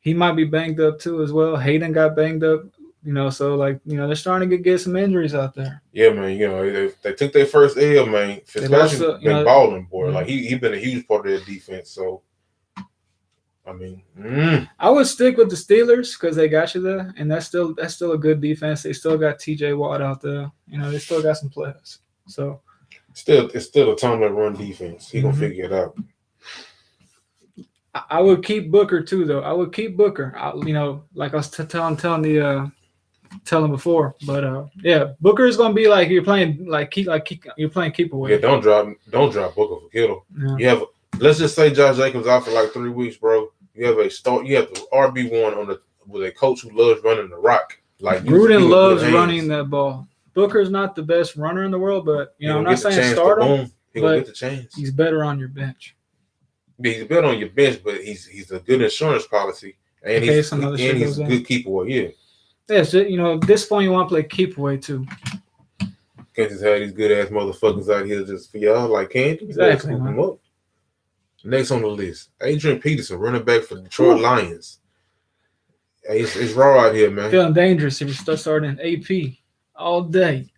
He might be banged up too as well. Hayden got banged up, so they're starting to get some injuries out there. Yeah, man. They took their first L, man. Fitzpatrick been balling, boy. Mm-hmm. He been a huge part of their defense. So, I mean, I would stick with the Steelers because they got you there, and that's still a good defense. They still got T.J. Watt out there. They still got some players. So, it's still a Tomlin run defense. He gonna figure it out. I would keep Booker too, though. I would keep Booker. Like I was telling before. But yeah, Booker is gonna be like you're playing you're playing keep away. Yeah, don't drop Booker for Kittle. Yeah. Let's just say Josh Jacobs out for 3 weeks, bro. You have the RB1 with a coach who loves running the rock. Gruden loves running that ball. Booker's not the best runner in the world, but I'm not saying start him. He gonna get the chance. He's better on your bench. He's better on your bench, but he's a good insurance policy, and he's a good keep away. Yeah. Yeah, at this point you want to play keep away too. Can't just have these good ass motherfuckers out here just for y'all like candy. Exactly. Them up. Next on the list, Adrian Peterson, running back for the Detroit Lions. Hey, it's raw out here, man. Feeling dangerous if you start starting AP all day.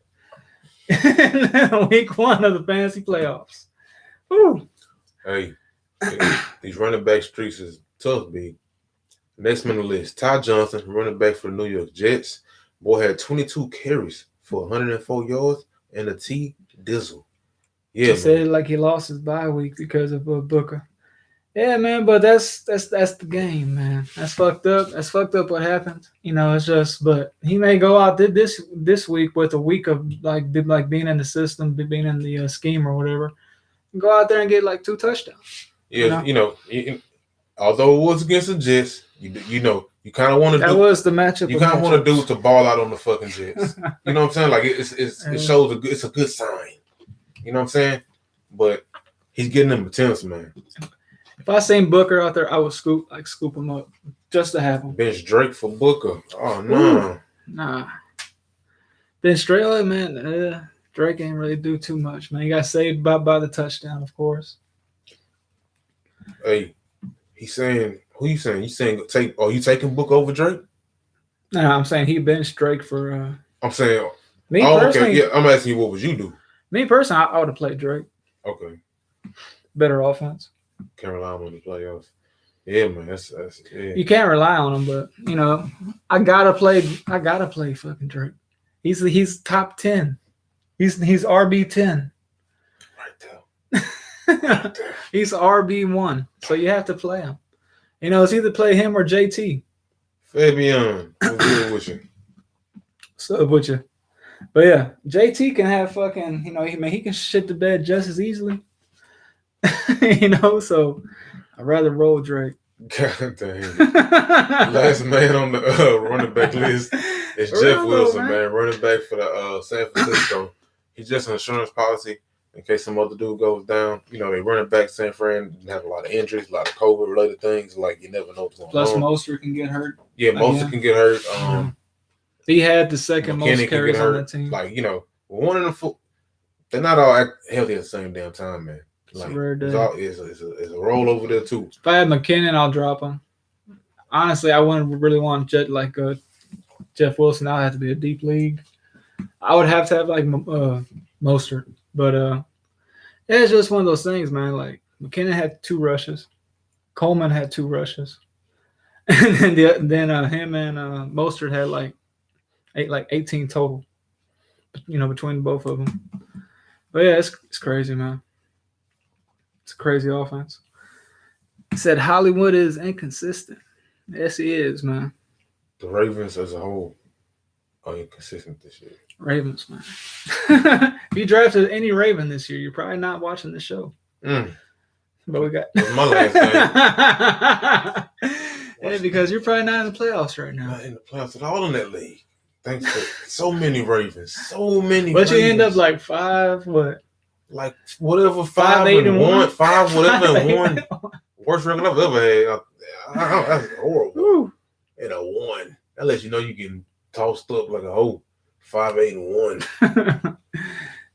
Week 1 of the fantasy playoffs. Woo. Hey. These running back streaks is tough, big. Next on the list, Ty Johnson, running back for the New York Jets. Boy had 22 carries for 104 yards and a T-dizzle. Yeah, he said like he lost his bye week because of Booker. Yeah, man, but that's the game, man. That's fucked up. That's fucked up what happened. It's just, but he may go out this week with a week of being in the system, being in the scheme or whatever. Go out there and get 2 touchdowns. Yeah, although it was against the Jets, you kind of want to. That was the matchup. You kind of want to do to ball out on the fucking Jets. You know what I'm saying? It shows it's a good sign. You know what I'm saying? But he's getting them attempts, man. If I seen Booker out there, I would scoop him up just to have him. Bench Drake for Booker. Oh no, nah. Then straight up, man. Drake ain't really do too much, man. He got saved by the touchdown, of course. Hey, he's saying, who you saying? You saying take? Are you taking Book over Drake? No, I'm saying he benched Drake for. I'm saying, Me oh, personally, okay, yeah. I'm asking you, what would you do? Me personally, I would have played Drake. Okay, Better offense. Carolina in the playoffs. Yeah, man, that's yeah. You can't rely on him, but I gotta play fucking Drake. He's top 10. He's RB10. Right there. He's RB1. So you have to play him. It's either play him or JT. Fabian, what's good with you? So with you. But yeah, JT can have fucking, he can shit the bed just as easily. So I'd rather roll Drake. God damn. Last man on the running back list is Jeff Wilson, man. Running back for the San Francisco. He's just an insurance policy in case some other dude goes down. They running back San Fran have a lot of injuries, a lot of COVID related things. Like, you never know what's going on. Plus, Mostert can get hurt. Yeah, Mostert can get hurt. He had the second most carries on that team. Like, one of them, they're not all healthy at the same damn time, man. Like, it's a roll over there too. If I had McKinnon, I'll drop him. Honestly, I wouldn't really want Jeff Wilson. That would have to be a deep league. I would have to have like Mostert, but it's just one of those things, man. Like, McKinnon had 2 rushes, Coleman had 2 rushes, and then him and Mostert had like 18 total. Between both of them. But yeah, it's crazy, man. It's a crazy offense. He said Hollywood is inconsistent. Yes, he is, man. The Ravens as a whole are inconsistent this year. Ravens, man. If you drafted any Raven this year, you're probably not watching the show. But we got. That's my last name. Yeah, because you're probably not in the playoffs right now. Not in the playoffs at all in that league. Thanks for so many Ravens. So many. But you end up like 5, what? Like whatever, 5, 8, and 1. 5, whatever, and 1. Worst record I've ever had. That's horrible. Woo. And a 1. That lets you know you can tossed up like a hoe. 5, 8, and 1.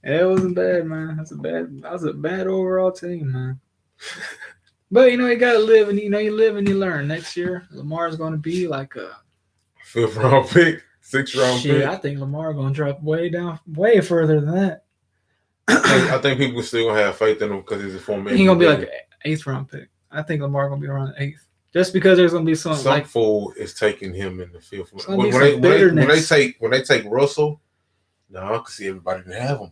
It wasn't bad, man. That was a bad overall team, man. But you gotta live and you live and you learn. Next year, Lamar's gonna be like a 5th round pick, 6th round pick. I think Lamar gonna drop way further than that. I think people still gonna have faith in him because he's a former. He's gonna be like an 8th round pick. I think Lamar gonna be around the 8th, just because there's gonna be some fool is taking him in the 5th. When they take Russell, no, I can see everybody can have him.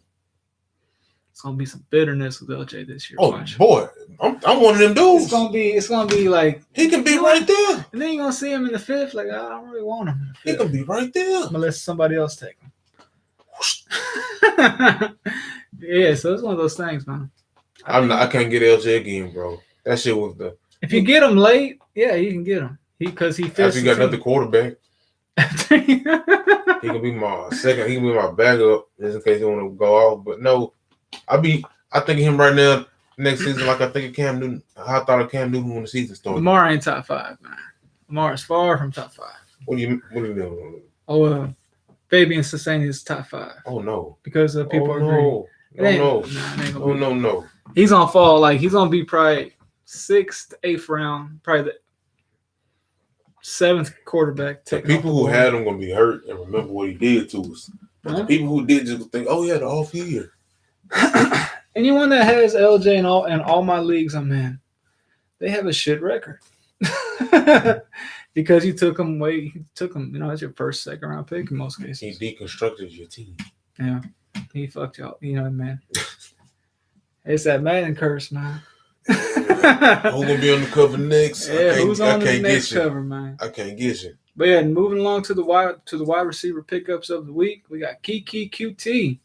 It's gonna be some bitterness with LJ this year. Oh, watch. Boy, I'm one of them dudes. It's gonna be like he can be right there, and then you're gonna see him in the 5th. Like, I don't really want him in the 5th. He can be right there unless somebody else take him. Yeah, so it's one of those things, man. I can't get LJ again, bro. That shit was the. If you get him late, yeah, you can get him. Because he fits. After you got another quarterback, he can be my second. He can be my backup just in case he want to go off. But no, I think of him right now next season like I think of Cam Newton. I thought of Cam Newton when the season started. Lamar ain't top 5, man. Lamar is far from top 5. What do you mean? Oh, Fabian Sassani is top 5. Oh no, because people are agreeing. No. He's gonna fall. Like, he's gonna be probably 6th, 8th round, probably the 7th quarterback. The people who had him gonna be hurt and remember what he did to us. But the people who did just think, oh yeah, the off year. Anyone that has LJ in all my leagues I'm in, they have a shit record. Because you took him away. He took him, as your 1st, 2nd round pick in most cases. He deconstructed your team. Yeah. He fucked y'all, man. It's that Madden curse, man. Who's gonna be on the cover next? Yeah, who's on the next cover, man? I can't get you. But yeah, moving along to the wide receiver pickups of the week, we got Kiki QT.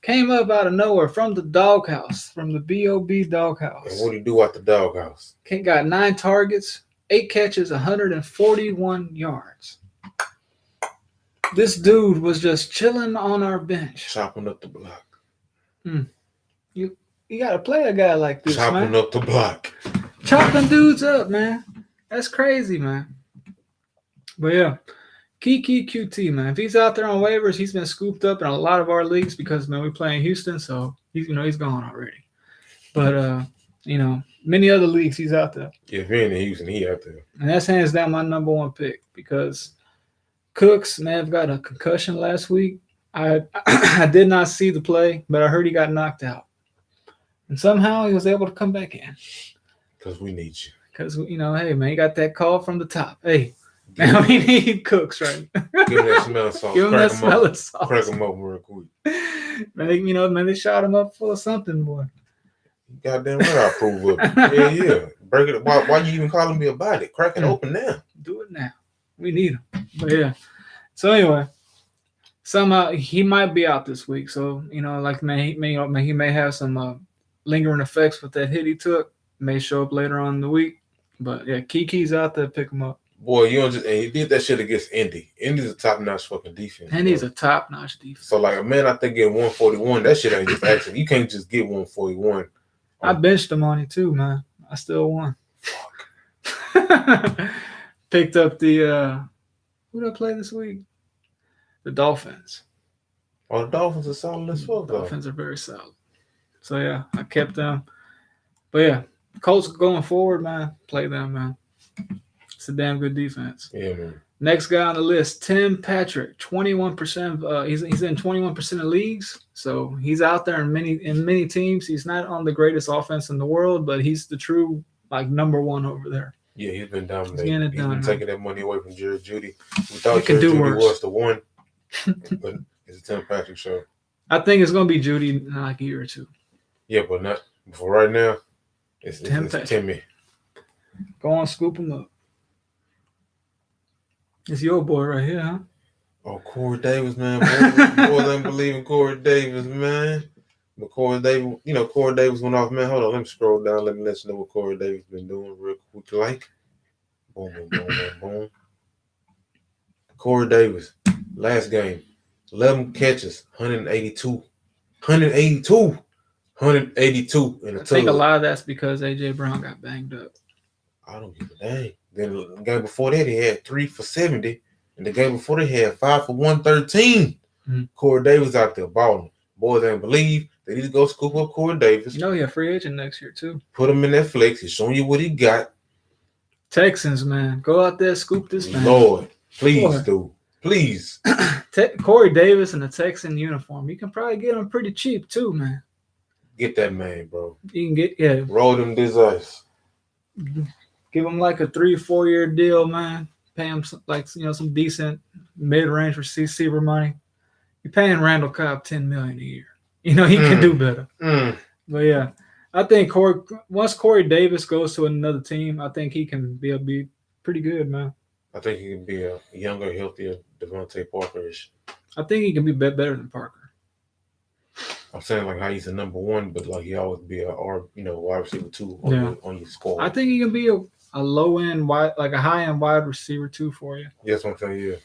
Came up out of nowhere from the doghouse, from the B.O.B. doghouse. And what do you do at the doghouse? Got 9 targets, 8 catches, 141 yards. This dude was just chilling on our bench. Chopping up the block. You got to play a guy like this, Chopping up the block. Chopping dudes up, man. That's crazy, man. But yeah, Kiki QT, man. If he's out there on waivers, he's been scooped up in a lot of our leagues because, man, we play in Houston, so he's gone already. But Many other leagues, he's out there. Yeah, if he ain't in Houston, he out there. And that's hands down my number one pick because Cooks, man, got a concussion last week. I I did not see the play, but I heard he got knocked out. And somehow he was able to come back in. Because we need you. Because, hey, man, he got that call from the top. Hey, now we need Cooks, right? Give him that smell of sauce. Give him that smell of sauce. Crack him up real quick. Man, they shot him up full of something, boy. Goddamn right I approve of it. Yeah. Break it. Why you even calling me about it? Crack it open now. Do it now. We need him. But yeah. So anyway, somehow he might be out this week. So, he may have some lingering effects with that hit he took. May show up later on in the week. But yeah, Kiki's out there, pick him up. Boy, and he did that shit against Indy. Indy's a top-notch fucking defense. Indy's a top-notch defense. So, like, a man out there getting 141, that shit ain't just accident. You can't just get 141. I benched him on it too, man. I still won. Fuck. Picked up the who did I play this week? The Dolphins. Oh, the Dolphins are solid as fuck, though. Dolphins are very solid. So yeah, I kept them. But yeah, Colts going forward, man. Play them, man. It's a damn good defense. Yeah, man. Next guy on the list, Tim Patrick, 21%. He's in 21% of leagues, so he's out there in many teams. He's not on the greatest offense in the world, but he's the true number one over there. Yeah, he's been dominating. He's been taking that money away from Jerry Judy. We thought Jerry Judy was the one, but it's a Tim Patrick show. I think it's gonna be Judy in like a year or two. Yeah, but not for right now. It's Timmy. Go on, scoop him up. It's your boy right here, huh? Oh, Corey Davis, man. Boys ain't believing Corey Davis, man. But Corey Davis, Corey Davis went off, man. Hold on, let me scroll down. Let me let you know what Corey Davis been doing real quick. Like, boom, boom, boom, boom, boom. Corey Davis, last game, 11 catches, 182. 182 in the I think a lot of that's because A.J. Brown got banged up. I don't give a dang. Then the game before that, he had 3 for 70. And the game before that, he had 5 for 113. Mm-hmm. Corey Davis out there balling. Boys ain't believe. They need to go scoop up Corey Davis. He's a free agent next year, too. Put him in that flex. He's showing you what he got. Texans, man. Go out there, scoop this man. Lord, please do. Please. Corey Davis in a Texan uniform. You can probably get him pretty cheap, too, man. Get that man, bro. You can get, roll them this ice. Give him like a 3-4 year deal, man. Pay him some decent mid-range receiver money. You're paying Randall Cobb $10 million a year. He can do better. But yeah, I think once Corey Davis goes to another team, I think he can be pretty good, man. I think he can be a younger, healthier Devontae Parker-ish. I think he can be better than Parker. I'm saying like how he's a number one, but like he always be wide receiver 2 on your squad. I think he can be a low end wide, like a high end wide receiver 2 for you. Yes, I'm saying, yeah.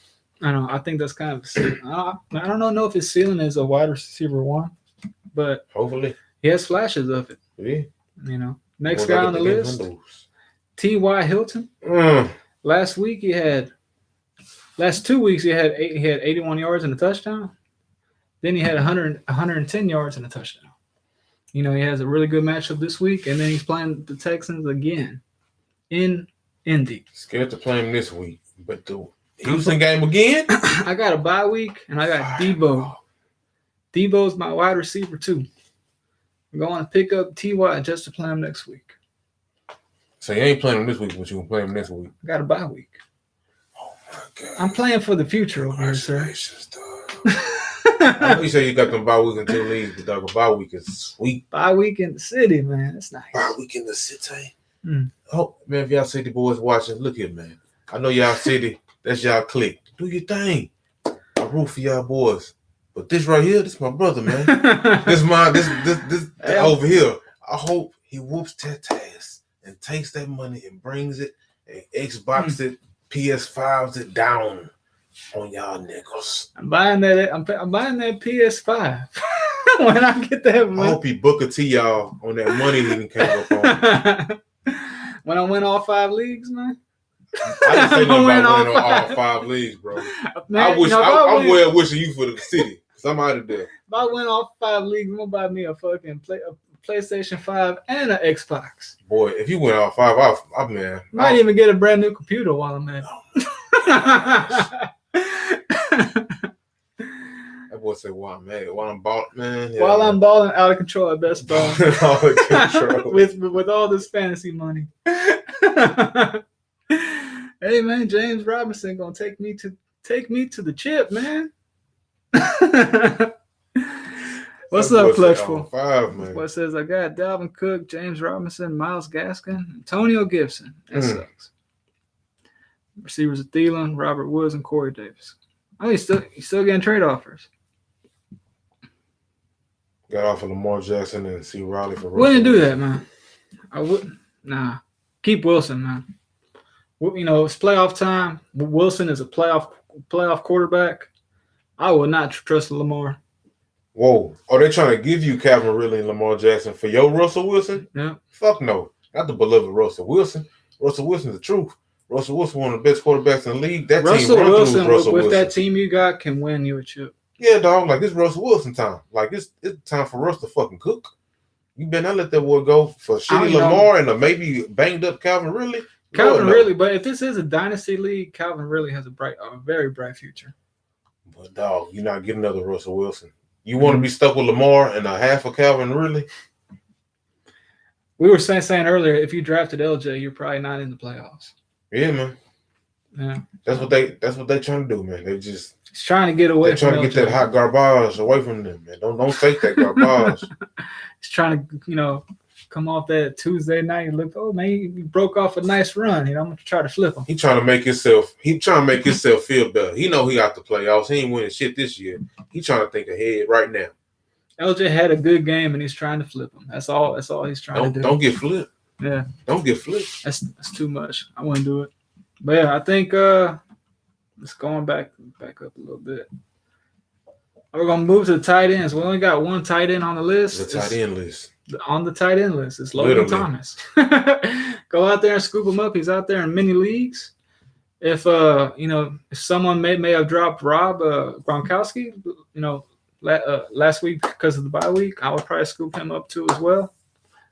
I know. I think that's kind of. I don't know if his ceiling is a wide receiver 1, but hopefully he has flashes of it. Yeah. Next guy on the list, T.Y. Hilton. Last 2 weeks he had 81 yards and a touchdown. Then he had 110 yards and a touchdown. He has a really good matchup this week, and then he's playing the Texans again in Indy. Scared to play him this week, but the Houston game again? I got a bye week, and I got Debo. Debo's my wide receiver, too. I'm going to pick up T.Y. just to play him next week. So you ain't playing him this week, but you can play him next week. I got a bye week. Oh, my God. I'm playing for the future over here, sir. I know you say you got them bye week in 2 leagues, but dog, a bye week is sweet. Bye week in the city, man. That's nice. Bye week in the city. Oh, man, if y'all city boys watching, look here, man. I know y'all city. That's y'all clique. Do your thing. I root for y'all boys. But this right here, this my brother, man. this over here. I hope he whoops that ass and takes that money and brings it and Xbox it, PS5s it down on y'all niggas. I'm buying that PS5 when I get that money. I hope he Booker T y'all on that money he came up on. When I win all 5 leagues, man. I didn't say nothing about winning on all 5 leagues, bro. Man, I'm well wishing you for the city because I'm out of there. If I win all 5 leagues, I'm gonna buy me a fucking PlayStation 5 and an Xbox. Boy, if you went all 5, I man. Might even get a brand new computer while I'm at it. That boy said, "While I'm at it, while I'm balling, man." Yeah, While man. I'm balling out of control at Best Buy. Out of control. with all this fantasy money. Hey man, James Robinson gonna take me to the chip, man. What's up, Clutchful? 5, man. What says I got Dalvin Cook, James Robinson, Myles Gaskin, Antonio Gibson. That sucks. Receivers are Thielen, Robert Woods, and Corey Davis. Oh, he's still getting trade offers. Got off of Lamar Jackson and C. Riley for Russell. Wouldn't do that, man. I wouldn't. Nah. Keep Wilson, man. You know, it's playoff time. Wilson is a playoff quarterback. I would not trust Lamar. Whoa. Are they trying to give you Calvin Ridley and Lamar Jackson for your Russell Wilson? Yeah. Fuck no. Not the beloved Russell Wilson. Russell Wilson's the truth. Russell Wilson, one of the best quarterbacks in the league. That Russell team run Wilson, through Russell with Wilson. that team you got, can win you a chip. Yeah, dog. Like, it's Russell Wilson time. Like, it's time for Russ to fucking cook. You better not let that boy go for shitty Lamar and a maybe banged up Calvin Ridley. Calvin Ridley, but if this is a dynasty league, Calvin Ridley has a very bright future. But dog, you're not getting another Russell Wilson. You want to be stuck with Lamar and a half of Calvin Ridley? We were saying earlier, if you drafted LJ, you're probably not in the playoffs. Yeah, man. Yeah, that's what they trying to do, man. They just trying to get away. They're trying to get that hot garbage away from them, man. Don't take that garbage. He's trying to, come off that Tuesday night and look. Oh man, he broke off a nice run. I'm gonna try to flip him. He trying to make himself feel better. He know he out the playoffs. He ain't winning shit this year. He trying to think ahead right now. LJ had a good game and he's trying to flip him. That's all he's trying to do. Don't get flipped. Yeah. Don't get flipped. That's too much. I wouldn't do it. But yeah, I think it's going back up a little bit. We're gonna move to the tight ends. We only got one tight end on the list. The tight end list. On the tight end list, it's Logan Thomas. Go out there and scoop him up. He's out there in many leagues. If if someone may have dropped Rob Gronkowski, last week because of the bye week, I would probably scoop him up too as well.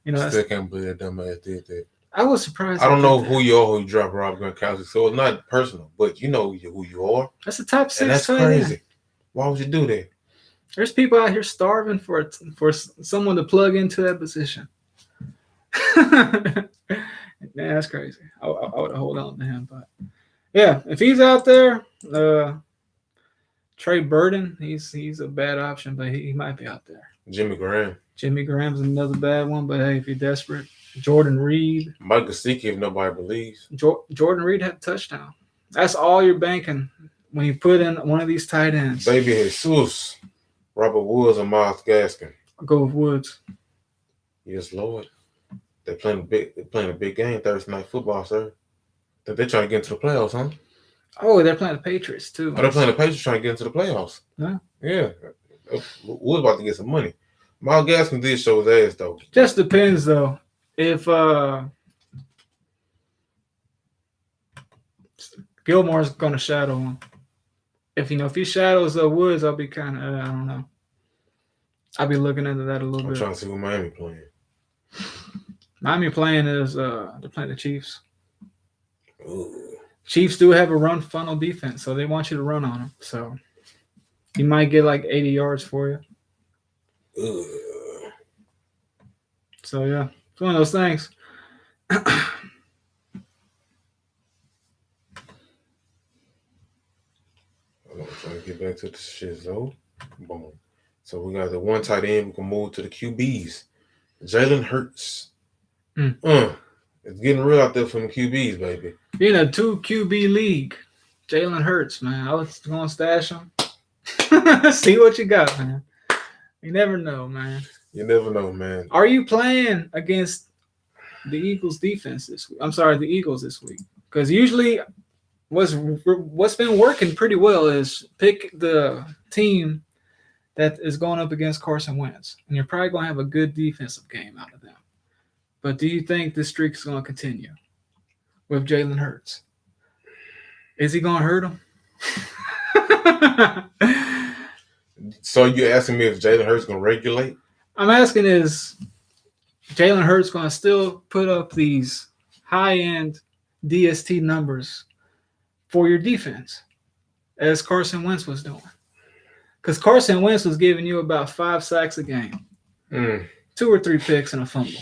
Still can't believe that dumbass did that. I was surprised. I don't know who you are who dropped Rob Gronkowski, so it's not personal, but you know who you are. That's the top 6. And that's crazy. Why would you do that? There's people out here starving for someone to plug into that position. Man, that's crazy. I would hold on to him, but yeah, if he's out there, Trey Burton, he's a bad option, but he might be out there. Jimmy Graham's another bad one, but hey, if you're desperate, Jordan Reed, Mike Gesicki, if nobody believes. Jordan Reed had a touchdown. That's all you're banking when you put in one of these tight ends. Baby Jesus, Robert Woods, and Myles Gaskin. I'll go with Woods. Yes, Lord. They're playing a big game Thursday night football, sir. They're trying to get into the playoffs, huh? Oh, they're playing the Patriots too. Oh, they're playing the Patriots trying to get into the playoffs. Yeah. Woods about to get some money. Myles Gaskin did show his ass though. Just depends though. If Gilmore's gonna shadow him. If he shadows Woods, I'll be kind of I don't know. I'll be looking into that a little bit. I'm trying to see who Miami playing. Miami playing is they're playing the Chiefs. Ooh. Chiefs do have a run funnel defense, so they want you to run on them. So you might get like 80 yards for you. Ugh. So yeah, it's one of those things. I'm trying to get back to the shit, though. Boom. So we got the one tight end. We can move to the QBs. Jalen Hurts. It's getting real out there from the QBs, baby. In a 2 QB league, Jalen Hurts, man. I was going to stash him. See what you got, man. You never know, man. You never know, man. Are you playing against the Eagles defense this week? I'm sorry, the Eagles this week. Because usually what's been working pretty well is pick the team that is going up against Carson Wentz. And you're probably going to have a good defensive game out of them. But do you think this streak is going to continue with Jalen Hurts? Is he going to hurt him? So you're asking me if Jalen Hurts going to regulate? I'm asking is Jalen Hurts going to still put up these high-end DST numbers for your defense, as Carson Wentz was doing. Because Carson Wentz was giving you about 5 sacks a game, 2 or 3 picks and a fumble.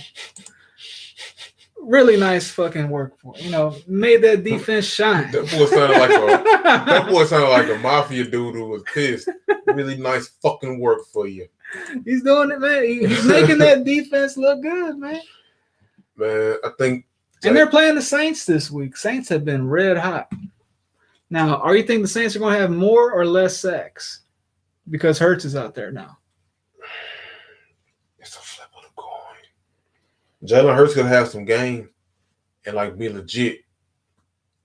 Really nice fucking work for him. Made that defense shine. That boy sounded like a mafia dude who was pissed. Really nice fucking work for you. He's doing it, man. He's making that defense look good, man. Man, I think. And they're playing the Saints this week. Saints have been red hot. Now, are you think the Saints are going to have more or less sacks because Hurts is out there now? It's a flip of the coin. Jalen Hurts could have some game and be legit.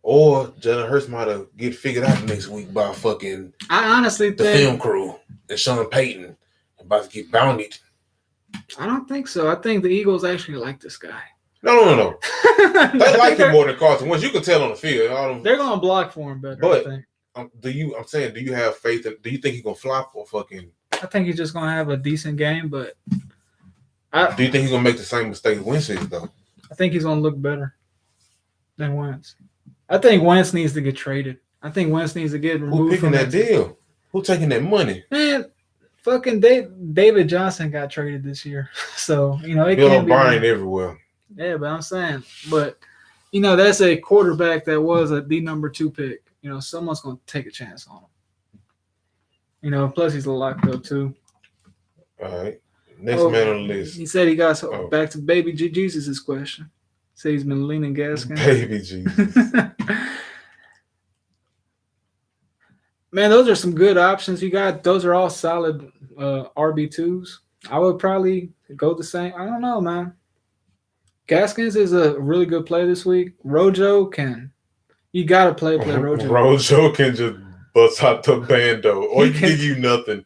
Or Jalen Hurts might get figured out next week by fucking I honestly the think film crew and Sean Payton about to get bountied. I don't think so. I think the Eagles actually like this guy. No. They like him more than Carson Wentz. You can tell on the field. They're gonna block for him better. But I think. do you have faith? Do you think he's gonna flop or fucking? I think he's just gonna have a decent game, but do you think he's gonna make the same mistakes Wentz is though? I think he's gonna look better than Wentz. I think Wentz needs to get traded. I think Wentz needs to get removed. Who picking that deal? Who taking that money? Man, fucking David Johnson got traded this year, so it Bill can't be O'Brien everywhere. Yeah, but I'm saying, that's a quarterback that was the number 2 pick. Someone's gonna take a chance on him. Plus he's locked up too. All right, next man on the list. He said he got back to Baby Jesus' question. Said he's been leaning Gaskin. Baby Jesus. Man, those are some good options you got. Those are all solid RB2s. I would probably go the same. I don't know, man. Gaskins is a really good play this week. Rojo you got to play Rojo. Rojo can just bust out the bando or he can give you nothing.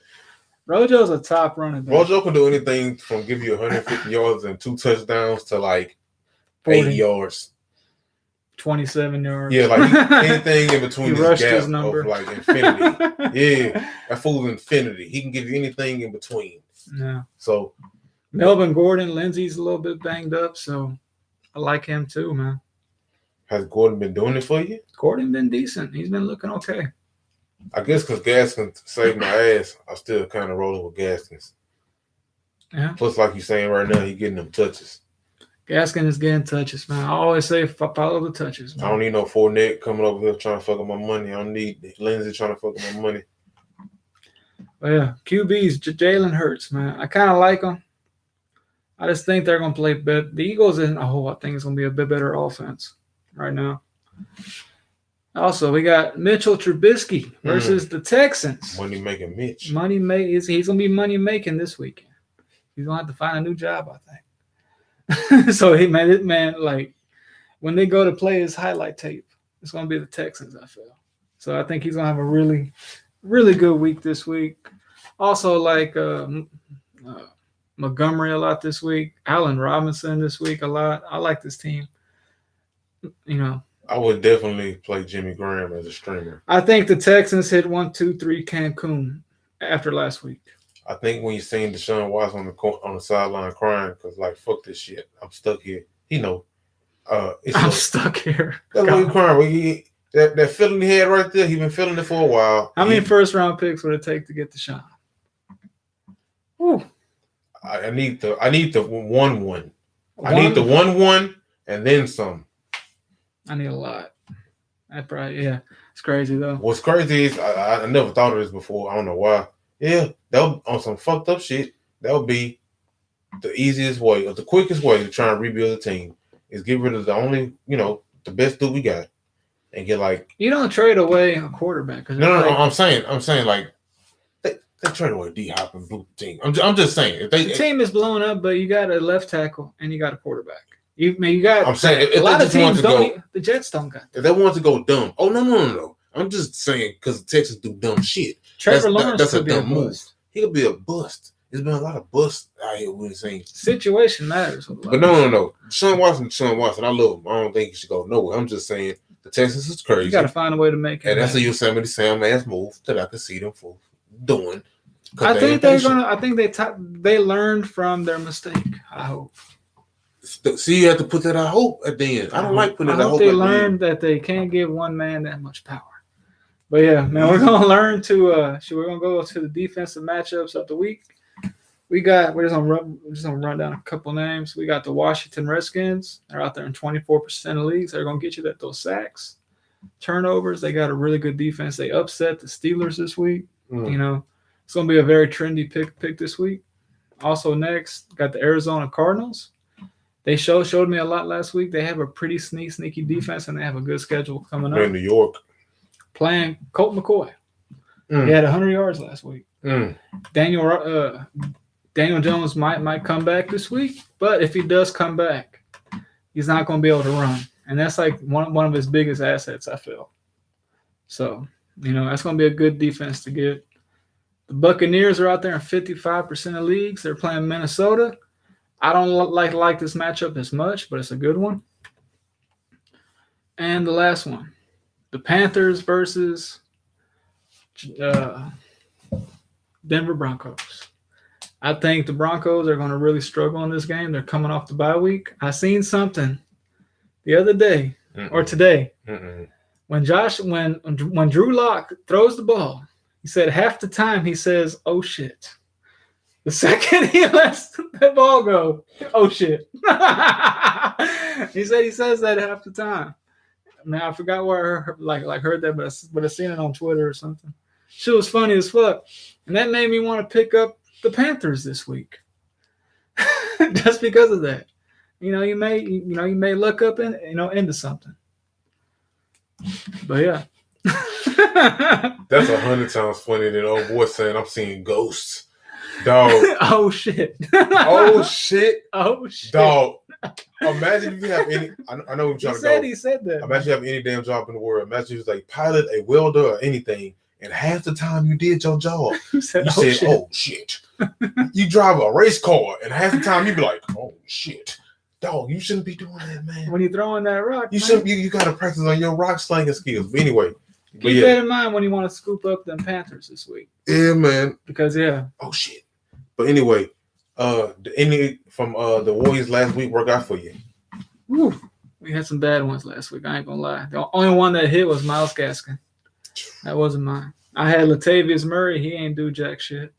Rojo's a top running back. Rojo can do anything from give you 150 yards and 2 touchdowns to 40, 80 yards. 27 yards. Yeah, anything in between this gap of infinity. Yeah, that fool's infinity. He can give you anything in between. Yeah. So Melvin Gordon, Lindsey's a little bit banged up, so I like him too, man. Has Gordon been doing it for you? Gordon been decent. He's been looking okay. I guess because Gaskins saved my ass, I'm still kind of rolling with Gaskins. Yeah. Plus, like you're saying right now, he's getting them touches. Gaskin is getting touches, man. I always say follow the touches, man. I don't need no Fournette coming over here trying to fuck up my money. I don't need Lindsey trying to fuck up my money. Well, yeah, QB's Jalen Hurts, man. I kind of like him. I just think they're going to play better. The Eagles I think it's going to be a bit better offense right now. Also, we got Mitchell Trubisky versus the Texans. Money making Mitch. He's going to be money making this weekend. He's going to have to find a new job, I think. So, when they go to play his highlight tape, it's going to be the Texans, I feel. So, I think he's going to have a really, really good week this week. Also, Montgomery a lot this week. Allen Robinson this week a lot. I like this team. I would definitely play Jimmy Graham as a streamer. I think the Texans hit 1, 2, 3 Cancun after last week. I think when you seen Deshaun Watson on the sideline crying because fuck this shit, I'm stuck here. I'm stuck here. That's why he crying. That feeling he had right there, he been feeling it for a while. How many first round picks would it take to get Deshaun? Ooh. I need the 1-1. I need the 1-1 and then some. I need a lot. It's crazy though. What's crazy is I never thought of this before. I don't know why. Yeah, that on some fucked up shit. That would be the easiest way or the quickest way to try and rebuild a team is get rid of the only, the best dude we got and get You don't trade away a quarterback. No. I'm saying they trade away D-Hop and blew the team. I'm just saying the team is blowing up, but you got a left tackle and you got a quarterback. You got. I'm saying a lot of teams don't. The Jets don't got that. If they want to go dumb, no. I'm just saying because the Texans do dumb shit. Trevor Lawrence that's could a dumb move. He'll be a bust. There's been a lot of busts out here. We're saying situation matters. But no. Deshaun Watson. I love him. I don't think he should go nowhere. I'm just saying the Texans is crazy. You got to find a way to make it. And that's a Yosemite Sam ass move that I can see them for doing. I think they learned from their mistake. I hope. See, you have to put that I hope at the end. I don't like putting that I hope they at the learned end. that they can't give one man that much power. But yeah, man, we're gonna learn to. We're gonna go to the defensive matchups of the week. We're just gonna run down a couple names. We got the Washington Redskins. They're out there in 24% of leagues. They're gonna get you those sacks, turnovers. They got a really good defense. They upset the Steelers this week. You know, it's gonna be a very trendy pick this week. Also next, got the Arizona Cardinals. They showed me a lot last week. They have a pretty sneaky defense, and they have a good schedule coming up. In New York, playing Colt McCoy. He had 100 yards last week. Daniel Jones might come back this week, but if he does come back, he's not going to be able to run, and that's like one of his biggest assets, I feel. So, that's going to be a good defense to get. The Buccaneers are out there in 55% of leagues. They're playing Minnesota. I don't like this matchup as much, but it's a good one. And the last one, the Panthers versus Denver Broncos. I think the Broncos are going to really struggle in this game. They're coming off the bye week. I seen something the other day or today when Drew Lock throws the ball. He said half the time he says, "Oh shit." The second he lets the ball go, "Oh shit." He says that half the time. Man, I forgot where I heard that, but I seen it on Twitter or something. Shit was funny as fuck, and that made me want to pick up the Panthers this week, just because of that. You may look up and into something. But yeah, that's 100 times funnier than old boy saying, "I'm seeing ghosts." Dog. Oh shit. Oh shit. Oh shit. Dog. Imagine if you have any. I know we're trying to go. He said that. Imagine you have any damn job in the world. Imagine you was like pilot, a welder, or anything, and half the time you did your job, you said, "Oh shit." You drive a race car, and half the time you be like, "Oh shit." Dog, you shouldn't be doing that, man. When you're throwing that rock, you shouldn't. You got to practice on your rock slinging skills. But anyway, keep that in mind when you want to scoop up them Panthers this week. Yeah, man. Because oh shit. But anyway, any from the Warriors last week work out for you? Woo. We had some bad ones last week. I ain't gonna lie. The only one that hit was Myles Gaskin. That wasn't mine. I had Latavius Murray. He ain't do jack shit.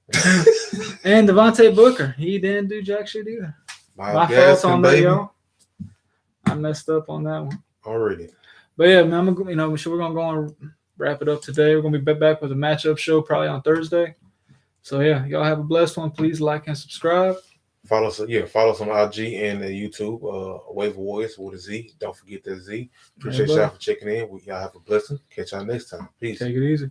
And Devontae Booker. He didn't do jack shit either. My fault on that, y'all. I messed up on that one. Already. But yeah, man, we're gonna go and wrap it up today. We're gonna be back with a matchup show probably on Thursday. So yeah, y'all have a blessed one. Please like and subscribe. Follow us on IG and YouTube. Waiver Warriors with a Z. Don't forget that Z. Appreciate y'all for checking in. Y'all have a blessing. Catch y'all next time. Peace. Take it easy.